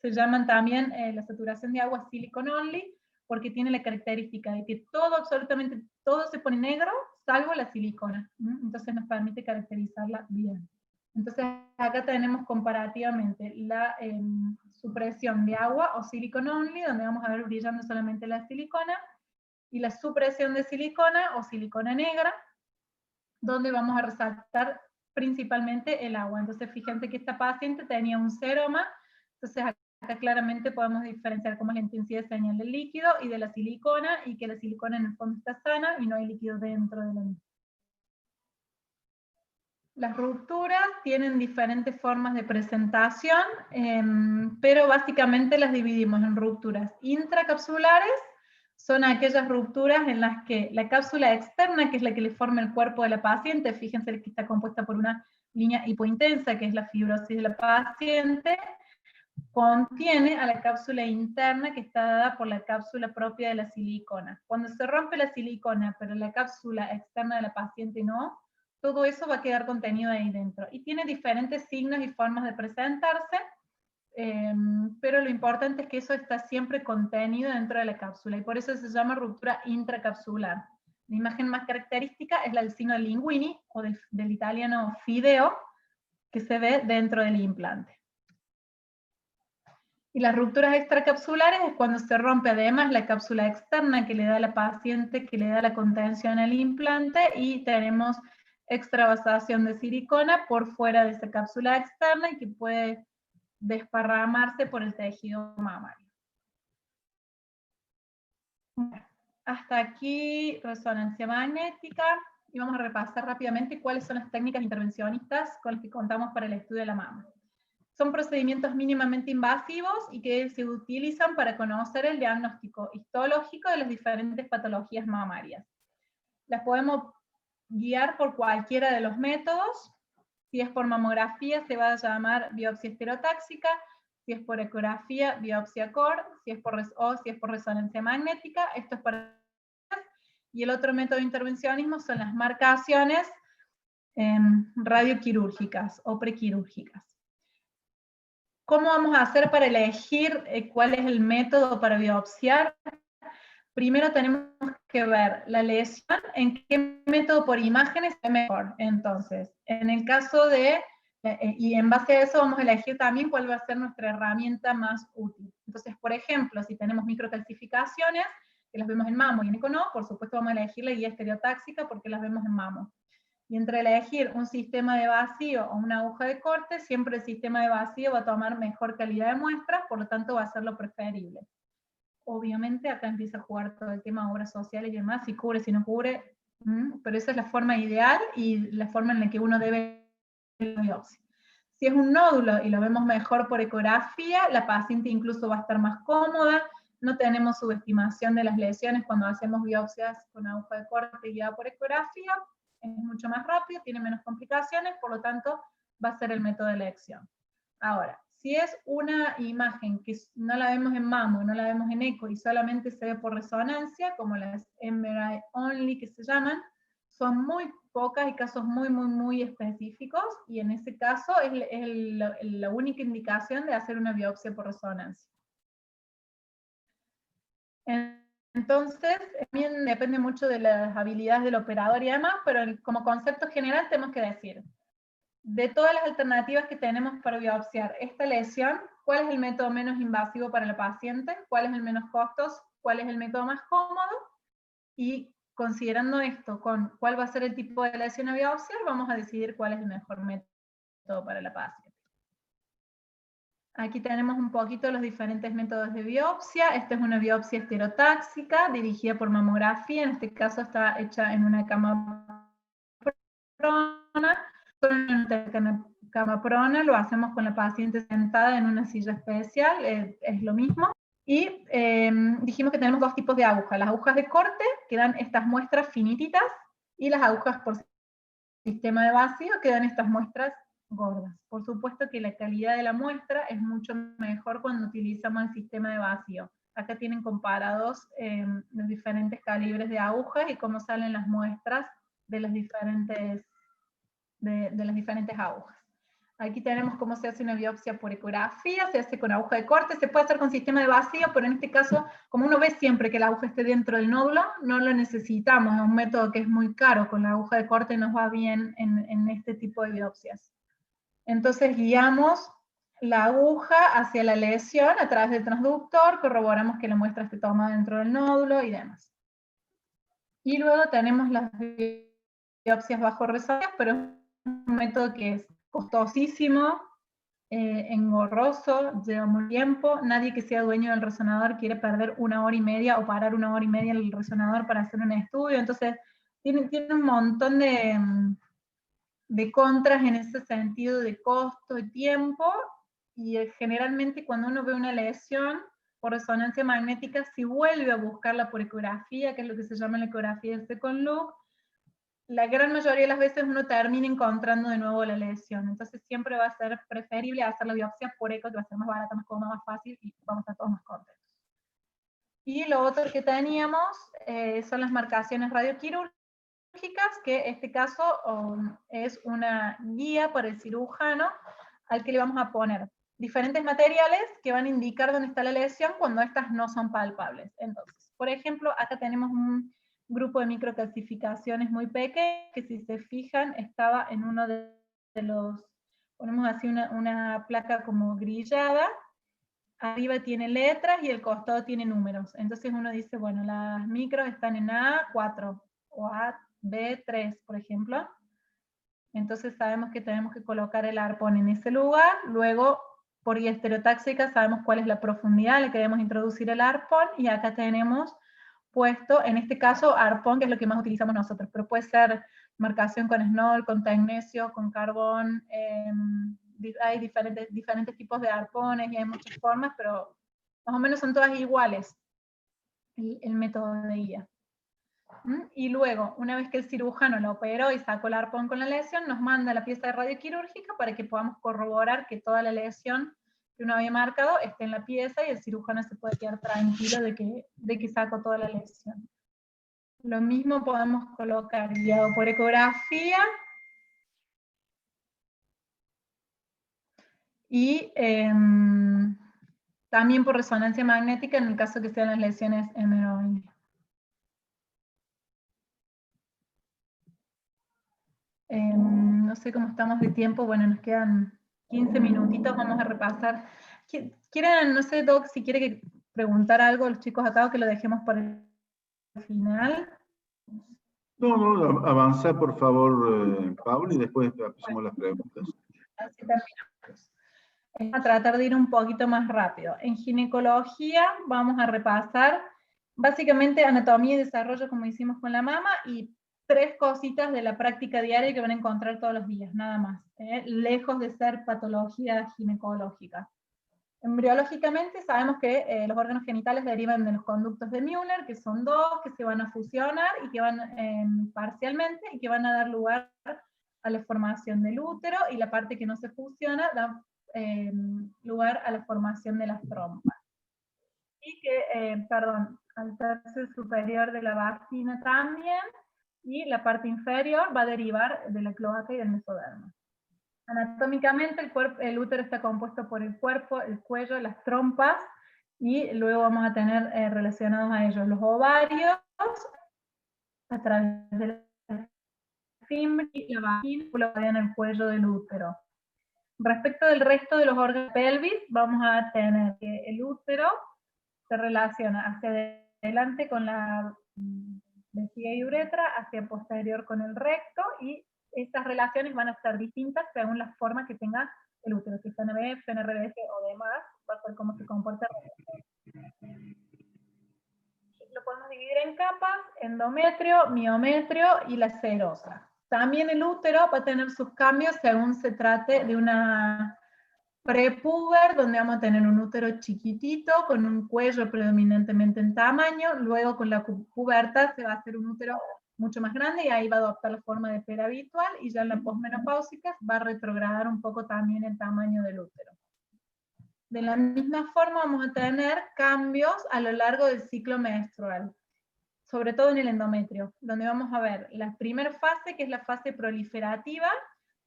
Se llaman también la saturación de agua silicon only, porque tiene la característica de que todo, absolutamente todo se pone negro, salvo la silicona. Entonces nos permite caracterizarla bien. Entonces acá tenemos comparativamente la supresión de agua o silicon only, donde vamos a ver brillando solamente la silicona, y la supresión de silicona o silicona negra, donde vamos a resaltar principalmente el agua. Entonces fíjense que esta paciente tenía un seroma, entonces acá claramente podemos diferenciar cómo es la intensidad de señal del líquido y de la silicona, y que la silicona en el fondo está sana y no hay líquido dentro de la misma. Las rupturas tienen diferentes formas de presentación, pero básicamente las dividimos en rupturas intracapsulares, son aquellas rupturas en las que la cápsula externa, que es la que le forma el cuerpo de la paciente, fíjense que está compuesta por una línea hipointensa, que es la fibrosis de la paciente, contiene a la cápsula interna, que está dada por la cápsula propia de la silicona. Cuando se rompe la silicona, pero la cápsula externa de la paciente no, todo eso va a quedar contenido ahí dentro. Y tiene diferentes signos y formas de presentarse, pero lo importante es que eso está siempre contenido dentro de la cápsula, y por eso se llama ruptura intracapsular. La imagen más característica es la del signo de Linguini, o del italiano fideo, que se ve dentro del implante. Y las rupturas extracapsulares es cuando se rompe además la cápsula externa que le da a la paciente, que le da la contención al implante, y tenemos extravasación de silicona por fuera de esa cápsula externa y que puede desparramarse por el tejido mamario. Hasta aquí resonancia magnética, y vamos a repasar rápidamente cuáles son las técnicas intervencionistas con las que contamos para el estudio de la mama. Son procedimientos mínimamente invasivos y que se utilizan para conocer el diagnóstico histológico de las diferentes patologías mamarias. Las podemos guiar por cualquiera de los métodos. Si es por mamografía se va a llamar biopsia estereotáxica, si es por ecografía, biopsia core, si es por resonancia magnética, esto es para... Y el otro método de intervencionismo son las marcaciones radioquirúrgicas o prequirúrgicas. ¿Cómo vamos a hacer para elegir cuál es el método para biopsiar? Primero tenemos que ver la lesión, en qué método por imágenes es mejor. Entonces, en el caso de, y en base a eso vamos a elegir también cuál va a ser nuestra herramienta más útil. Entonces, por ejemplo, si tenemos microcalcificaciones, que las vemos en mamo y en eco no, por supuesto vamos a elegir la guía estereotáxica porque las vemos en mamo. Y entre elegir un sistema de vacío o una aguja de corte, siempre el sistema de vacío va a tomar mejor calidad de muestras, por lo tanto va a ser lo preferible. Obviamente acá empieza a jugar todo el tema de obras sociales y demás, si cubre, si no cubre, pero esa es la forma ideal y la forma en la que uno debe la biopsia. Si es un nódulo y lo vemos mejor por ecografía, la paciente incluso va a estar más cómoda, no tenemos subestimación de las lesiones cuando hacemos biopsias con aguja de corte guiada por ecografía, es mucho más rápido, tiene menos complicaciones, por lo tanto va a ser el método de elección. Ahora, Si es una imagen que no la vemos en mammo, no la vemos en eco y solamente se ve por resonancia, como las MRI only que se llaman, son muy pocas y casos muy específicos, y en ese caso es la única indicación de hacer una biopsia por resonancia. Entonces, también depende mucho de las habilidades del operador y demás, pero como concepto general tenemos que decir, de todas las alternativas que tenemos para biopsiar esta lesión, ¿cuál es el método menos invasivo para el paciente? ¿Cuál es el menos costoso? ¿Cuál es el método más cómodo? Y considerando esto con cuál va a ser el tipo de lesión a biopsiar, vamos a decidir cuál es el mejor método para la paciente. Aquí tenemos un poquito los diferentes métodos de biopsia. Esta es una biopsia estereotáxica dirigida por mamografía. En este caso está hecha en una cama prona. En una cama prona lo hacemos con la paciente sentada en una silla especial, es lo mismo. Y dijimos que tenemos dos tipos de agujas. Las agujas de corte, que dan estas muestras finititas, y las agujas por sistema de vacío, que dan estas muestras gordas. Por supuesto que la calidad de la muestra es mucho mejor cuando utilizamos el sistema de vacío. Acá tienen comparados los diferentes calibres de agujas y cómo salen las muestras de las diferentes agujas. Aquí tenemos cómo se hace una biopsia por ecografía, se hace con aguja de corte, se puede hacer con sistema de vacío, pero en este caso, como uno ve siempre que la aguja esté dentro del nódulo, no lo necesitamos, es un método que es muy caro, con la aguja de corte nos va bien en este tipo de biopsias. Entonces guiamos la aguja hacia la lesión a través del transductor, corroboramos que la muestra esté tomada dentro del nódulo y demás. Y luego tenemos las biopsias bajo resonancia, pero es un método que es costosísimo, engorroso, lleva mucho tiempo. Nadie que sea dueño del resonador quiere perder 1 hora y media o parar 1 hora y media el resonador para hacer un estudio. Entonces, tiene un montón de contras en ese sentido de costo y tiempo. Y generalmente cuando uno ve una lesión por resonancia magnética, si vuelve a buscarla por ecografía, que es lo que se llama la ecografía de second look, la gran mayoría de las veces uno termina encontrando de nuevo la lesión. Entonces siempre va a ser preferible hacer la biopsia por eco, que va a ser más barata, más cómoda, más fácil, y vamos a estar todos más contentos. Y lo otro que teníamos son las marcaciones radioquirúrgicas, que en este caso es una guía para el cirujano al que le vamos a poner diferentes materiales que van a indicar dónde está la lesión cuando estas no son palpables. Entonces, por ejemplo, acá tenemos un grupo de microcalcificaciones muy pequeñas, que si se fijan estaba en uno de los, ponemos así una placa como grillada, arriba tiene letras y el costado tiene números. Entonces uno dice, bueno, las micros están en A4 o AB3, por ejemplo. Entonces sabemos que tenemos que colocar el arpón en ese lugar. Luego, por guía estereotáxica, sabemos cuál es la profundidad, le queremos introducir el arpón, y acá tenemos puesto, en este caso, arpón, que es lo que más utilizamos nosotros, pero puede ser marcación con SNOL, con tecnesio, con carbón, hay diferentes tipos de arpones y hay muchas formas, pero más o menos son todas iguales el método de guía. Y luego, una vez que el cirujano lo operó y sacó el arpón con la lesión, nos manda la pieza de radioquirúrgica para que podamos corroborar que toda la lesión que uno había marcado esté en la pieza, y el cirujano se puede quedar tranquilo de que sacó toda la lesión. Lo mismo podemos colocar guiado por ecografía y también por resonancia magnética en el caso que sean las lesiones MRI. No sé cómo estamos de tiempo, bueno, nos quedan 15 minutitos, vamos a repasar. ¿Quieren, no sé, Doc, si quiere preguntar algo a los chicos acá o que lo dejemos para el final? No, avanza por favor, Paul, y después hacemos las preguntas. Así terminamos. Vamos a tratar de ir un poquito más rápido. En ginecología vamos a repasar básicamente anatomía y desarrollo, como hicimos con la mama, y 3 cositas de la práctica diaria que van a encontrar todos los días, nada más, lejos de ser patología ginecológica. Embriológicamente sabemos que los órganos genitales derivan de los conductos de Müller, que son 2, que se van a fusionar y que van parcialmente, y que van a dar lugar a la formación del útero, y la parte que no se fusiona lugar a la formación de las trompas. Y que, al tercio superior de la vagina también, y la parte inferior va a derivar de la cloaca y del mesodermo. Anatómicamente el útero está compuesto por el cuerpo, el cuello, las trompas, y luego vamos a tener relacionados a ellos los ovarios, a través de la fimbre y la vagina en el cuello del útero. Respecto del resto de los órganos pelvis, vamos a tener que el útero se relaciona hacia adelante con la vejiga y uretra, hacia posterior con el recto, y estas relaciones van a estar distintas según la forma que tenga el útero, si es FNBF, FNRBF o demás, va a ser cómo se comporta. Lo podemos dividir en capas: endometrio, miometrio y la serosa. También el útero va a tener sus cambios según se trate de una prepuber, donde vamos a tener un útero chiquitito, con un cuello predominantemente en tamaño. Luego con la pubertad se va a hacer un útero mucho más grande y ahí va a adoptar la forma de pera habitual, y ya en la posmenopáusica va a retrogradar un poco también el tamaño del útero. De la misma forma vamos a tener cambios a lo largo del ciclo menstrual, sobre todo en el endometrio, donde vamos a ver la primera fase, que es la fase proliferativa,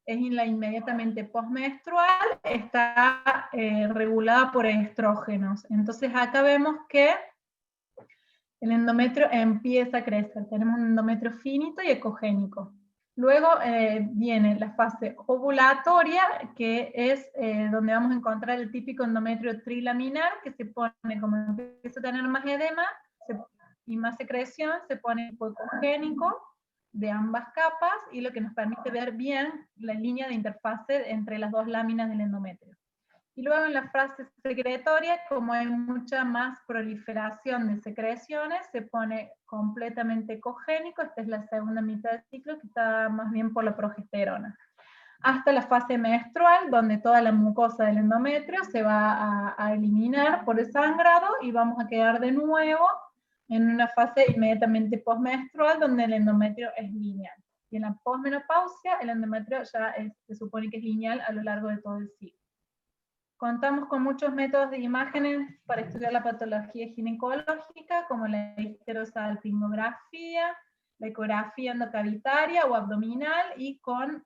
es la inmediatamente postmenstrual, está regulada por estrógenos. Entonces acá vemos que el endometrio empieza a crecer, tenemos un endometrio finito y ecogénico. Luego viene la fase ovulatoria, que es donde vamos a encontrar el típico endometrio trilaminar, que se pone, como empieza a tener más edema y más secreción, se pone ecogénico de ambas capas, y lo que nos permite ver bien la línea de interfase entre las dos láminas del endometrio. Y luego en la fase secretoria, como hay mucha más proliferación de secreciones, se pone completamente ecogénico. Esta es la segunda mitad del ciclo, que está más bien por la progesterona. Hasta la fase menstrual, donde toda la mucosa del endometrio se va a eliminar por el sangrado, y vamos a quedar de nuevo en una fase inmediatamente postmenstrual, donde el endometrio es lineal. Y en la posmenopausia, el endometrio ya se supone que es lineal a lo largo de todo el ciclo. Contamos con muchos métodos de imágenes para estudiar la patología ginecológica, como la histerosalpingografía, la ecografía endocavitaria o abdominal, y con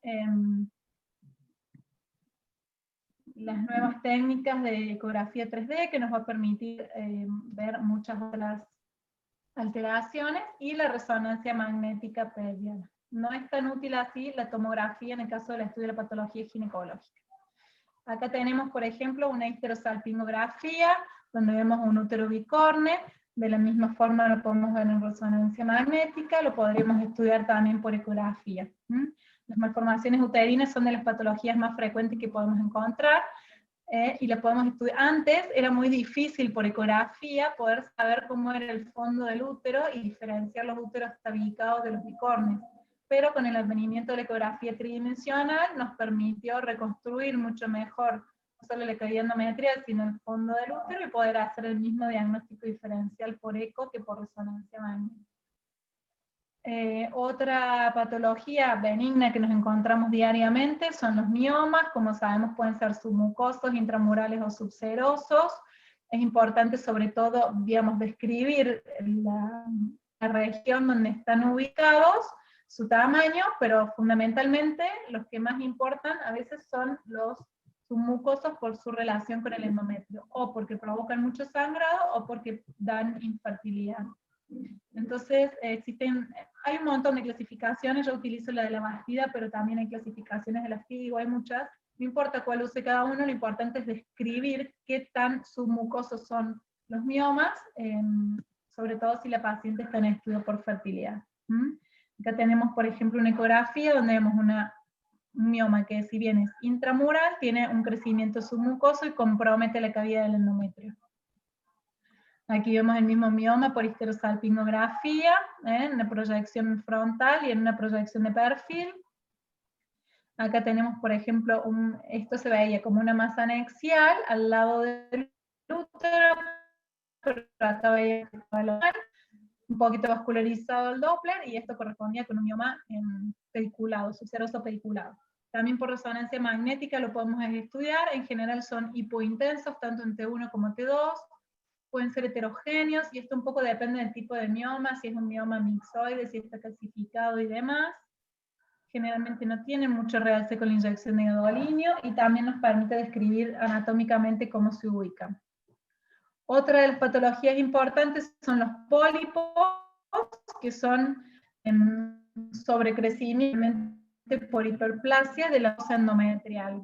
las nuevas técnicas de ecografía 3D, que nos va a permitir ver muchas otras alteraciones, y la resonancia magnética pelviana. No es tan útil así la tomografía en el caso del estudio de la patología ginecológica. Acá tenemos, por ejemplo, una histerosalpingografía, donde vemos un útero bicorne. De la misma forma lo podemos ver en resonancia magnética, lo podríamos estudiar también por ecografía. Las malformaciones uterinas son de las patologías más frecuentes que podemos encontrar, y la podemos estudiar. Antes era muy difícil por ecografía poder saber cómo era el fondo del útero y diferenciar los úteros tabicados de los bicornes, pero con el advenimiento de la ecografía tridimensional nos permitió reconstruir mucho mejor no solo la cavidad endometrial, sino el fondo del útero, y poder hacer el mismo diagnóstico diferencial por eco que por resonancia magnética. Otra patología benigna que nos encontramos diariamente son los miomas. Como sabemos, pueden ser submucosos, intramurales o subserosos. Es importante, sobre todo, digamos, describir la región donde están ubicados, su tamaño, pero fundamentalmente los que más importan a veces son los submucosos por su relación con el endometrio, o porque provocan mucho sangrado o porque dan infertilidad. Entonces, hay un montón de clasificaciones. Yo utilizo la de la bastida, pero también hay clasificaciones de la FIGO, hay muchas. No importa cuál use cada uno, lo importante es describir qué tan submucosos son los miomas, sobre todo si la paciente está en estudio por fertilidad. Acá tenemos, por ejemplo, una ecografía donde vemos un mioma que, si bien es intramural, tiene un crecimiento submucoso y compromete la cavidad del endometrio. Aquí vemos el mismo mioma por histerosalpingografía, en una proyección frontal y en una proyección de perfil. Acá tenemos, por ejemplo, esto se veía como una masa anexial al lado del útero, pero acá veía un poquito vascularizado el Doppler, y esto correspondía con un mioma pediculado, subseroso pediculado. También por resonancia magnética lo podemos estudiar. En general son hipointensos, tanto en T1 como T2. Pueden ser heterogéneos, y esto un poco depende del tipo de mioma, si es un mioma mixoide, si está calcificado y demás. Generalmente no tienen mucho realce con la inyección de gadolínio, y también nos permite describir anatómicamente cómo se ubican. Otra de las patologías importantes son los pólipos, que son sobrecrecimiento por hiperplasia de la mucosa endometrial.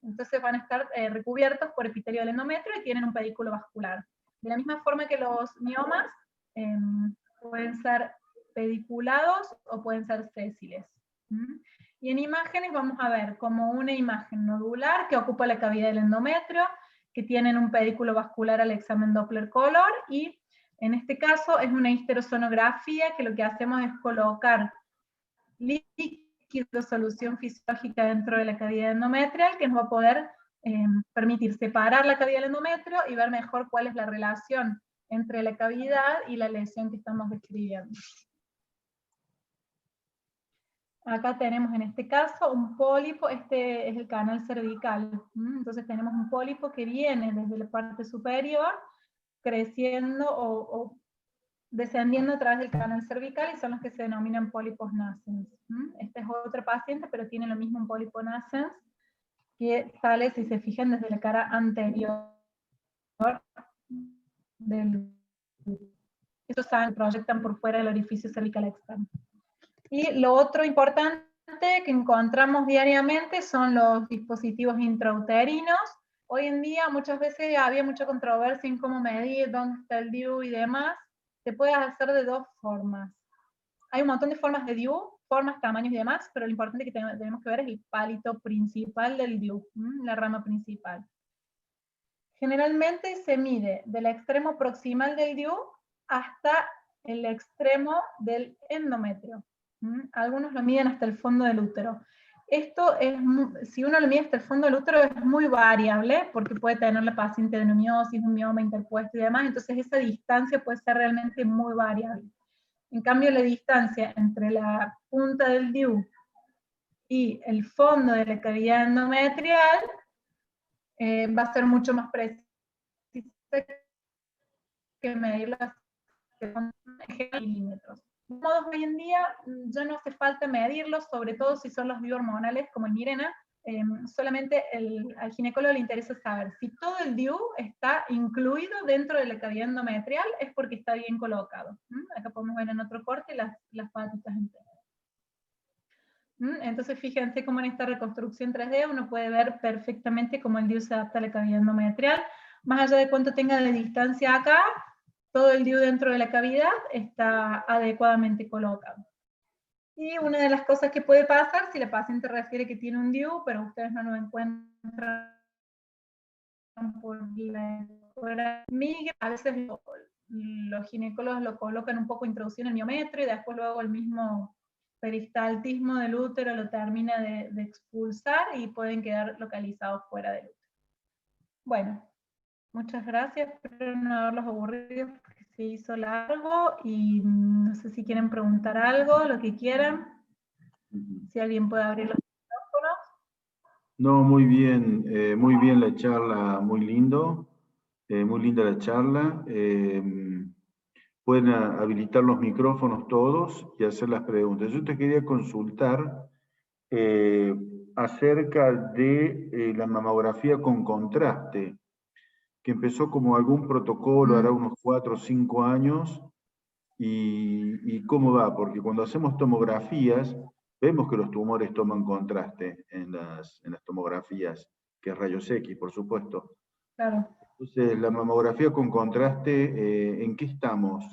Entonces van a estar recubiertos por epitelio del endometrio y tienen un pedículo vascular. De la misma forma que los miomas, pueden ser pediculados o pueden ser sésiles. Y en imágenes vamos a ver como una imagen nodular que ocupa la cavidad del endometrio, que tienen un pedículo vascular al examen Doppler color, y en este caso es una histerosonografía, que lo que hacemos es colocar líquido, solución fisiológica dentro de la cavidad endometrial, que nos va a poder permitir separar la cavidad del endometrio y ver mejor cuál es la relación entre la cavidad y la lesión que estamos describiendo. Acá tenemos en este caso un pólipo, este es el canal cervical. Entonces tenemos un pólipo que viene desde la parte superior, creciendo o descendiendo a través del canal cervical, y son los que se denominan pólipos nascens. Esta es otra paciente, pero tiene lo mismo un pólipo nascens, que sale, si se fijan, desde la cara anterior del... Estos se proyectan por fuera del orificio cervical externo. Y lo otro importante que encontramos diariamente son los dispositivos intrauterinos. Hoy en día muchas veces había mucha controversia en cómo medir, dónde está el DIU y demás. Se puede hacer de dos formas. Hay un montón de formas de DIU, formas, tamaños y demás, pero lo importante que tenemos que ver es el palito principal del DIU, la rama principal. Generalmente se mide del extremo proximal del DIU hasta el extremo del endometrio. Algunos lo miden hasta el fondo del útero. Esto es, si uno lo mide hasta el fondo del útero, es muy variable, porque puede tener la paciente adenomiosis, un mioma interpuesto y demás, entonces esa distancia puede ser realmente muy variable. En cambio, la distancia entre la punta del DIU y el fondo de la cavidad endometrial va a ser mucho más precisa que medirlas en milímetros. De modos, hoy en día ya no hace falta medirlos, sobre todo si son los biohormonales como el Mirena. Solamente al ginecólogo le interesa saber si todo el DIU está incluido dentro de la cavidad endometrial, es porque está bien colocado. Acá podemos ver en otro corte las patitas enteras. Entonces fíjense cómo en esta reconstrucción 3D uno puede ver perfectamente cómo el DIU se adapta a la cavidad endometrial. Más allá de cuánto tenga de distancia acá, todo el DIU dentro de la cavidad está adecuadamente colocado. Y una de las cosas que puede pasar, si la paciente refiere que tiene un DIU, pero ustedes no lo encuentran por la escuela migra, a veces los ginecólogos lo colocan un poco introducido en el miometrio, y después luego el mismo peristaltismo del útero lo termina de expulsar, y pueden quedar localizados fuera del útero. Bueno, muchas gracias, espero no haberlos aburrido porque se hizo largo, y no sé si quieren preguntar algo, lo que quieran. Si alguien puede abrir los micrófonos. No, muy bien la charla, muy lindo, muy linda la charla. Pueden habilitar los micrófonos todos y hacer las preguntas. Yo te quería consultar acerca de la mamografía con contraste, que empezó como algún protocolo, hará unos 4 o 5 años, y cómo va, porque cuando hacemos tomografías, vemos que los tumores toman contraste en las tomografías, que es rayos X, por supuesto. Claro. Entonces, la mamografía con contraste, ¿en qué estamos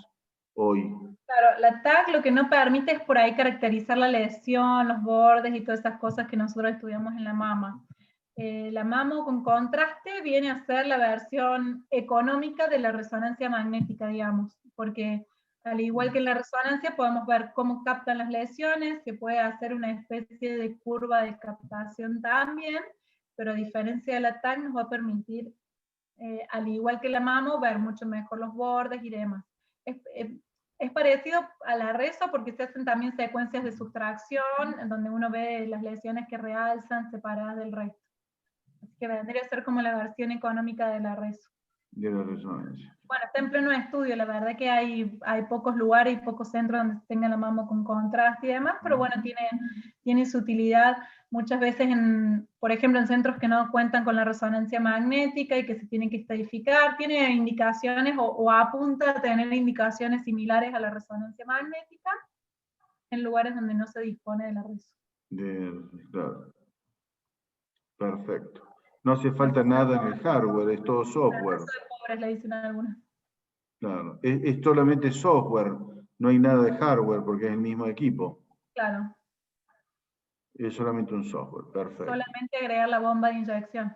hoy? Claro, la TAC lo que no permite es por ahí caracterizar la lesión, los bordes y todas esas cosas que nosotros estudiamos en la mama. La mamo con contraste viene a ser la versión económica de la resonancia magnética, digamos, porque al igual que en la resonancia podemos ver cómo captan las lesiones, se puede hacer una especie de curva de captación también, pero a diferencia de la TAC nos va a permitir, al igual que la mamo, ver mucho mejor los bordes y demás. Es parecido a la reso porque se hacen también secuencias de sustracción, en donde uno ve las lesiones que realzan separadas del resto. Así que vendría a ser como la versión económica de la reso. De la resonancia. Bueno, está en pleno estudio, la verdad que hay pocos lugares y pocos centros donde se tenga la mama con contraste y demás, pero bueno, tiene su utilidad muchas veces, por ejemplo, en centros que no cuentan con la resonancia magnética y que se tienen que estadificar, tiene indicaciones o apunta a tener indicaciones similares a la resonancia magnética en lugares donde no se dispone de la reso. Claro. Perfecto. No hace falta nada en el hardware, es todo software. Pobres, le dicen algunos. Claro, es solamente software, no hay nada de hardware porque es el mismo equipo. Claro. Es solamente un software, perfecto. Solamente agregar la bomba de inyección.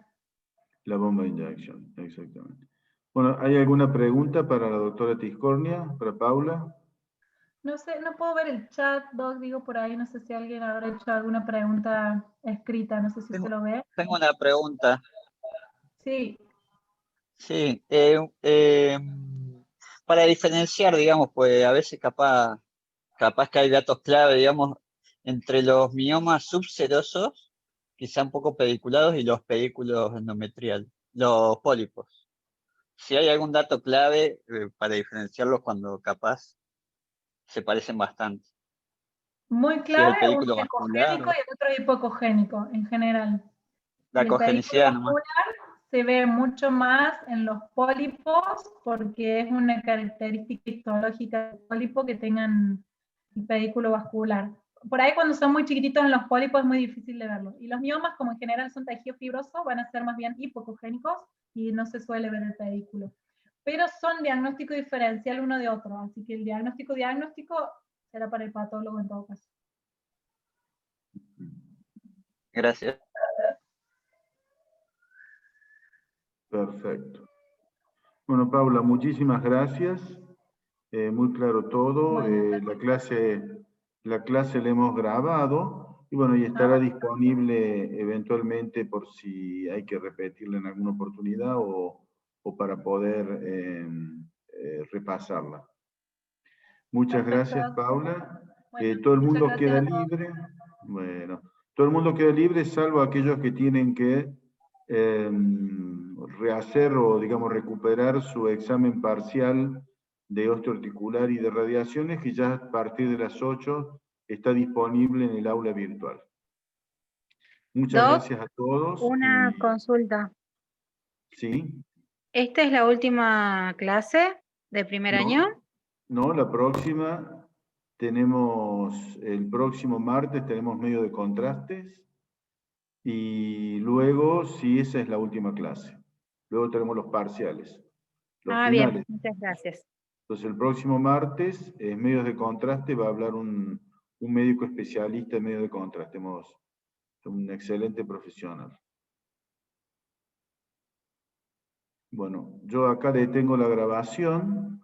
La bomba de inyección, exactamente. Bueno, ¿hay alguna pregunta para la doctora Tiscornia, para Paula? No sé, no puedo ver el chat, Doc, digo por ahí, no sé si alguien habrá hecho alguna pregunta escrita, no sé si se lo ve. Tengo una pregunta. Sí. Sí, para diferenciar, digamos, pues a veces capaz que hay datos clave, digamos, entre los miomas subserosos, quizá un poco pediculados, y los pedículos endometriales, los pólipos. Si hay algún dato clave para diferenciarlos cuando capaz se parecen bastante. Muy Si es el clave, uno pedículo es vascular, ecogénico y el otro es hipocogénico, en general. la Y el pedículo cogenicidad nomás. vascular se ve mucho más en los pólipos porque es una característica histológica del pólipo que tengan el pedículo vascular. Por ahí cuando son muy chiquititos en los pólipos es muy difícil de verlo. Y los miomas, como en general son tejidos fibrosos, van a ser más bien hipocogénicos y no se suele ver el pedículo. Pero son diagnóstico diferencial uno de otro, así que el diagnóstico será para el patólogo en todo caso. Gracias. Perfecto. Bueno, Paula, muchísimas gracias. Muy claro todo. Bueno, La clase la hemos grabado y bueno, y estará disponible eventualmente por si hay que repetirla en alguna oportunidad o para poder repasarla. Muchas gracias, Paula. Bueno, todo el mundo muchas queda gracias a todos. libre. Bueno, todo el mundo queda libre, salvo aquellos que tienen que rehacer o, digamos, recuperar su examen parcial de osteoarticular y de radiaciones, que ya a partir de las 8 está disponible en el aula virtual. Muchas Doc, gracias a todos. una consulta. ¿Sí? ¿Esta es la última clase de primer año? No, la próxima el próximo martes tenemos medio de contrastes y luego, sí, esa es la última clase. Luego tenemos los parciales, los finales. Bien, muchas gracias. Entonces el próximo martes, en medios de contraste, va a hablar un médico especialista en medios de contraste, un excelente profesional. Bueno, yo acá detengo la grabación.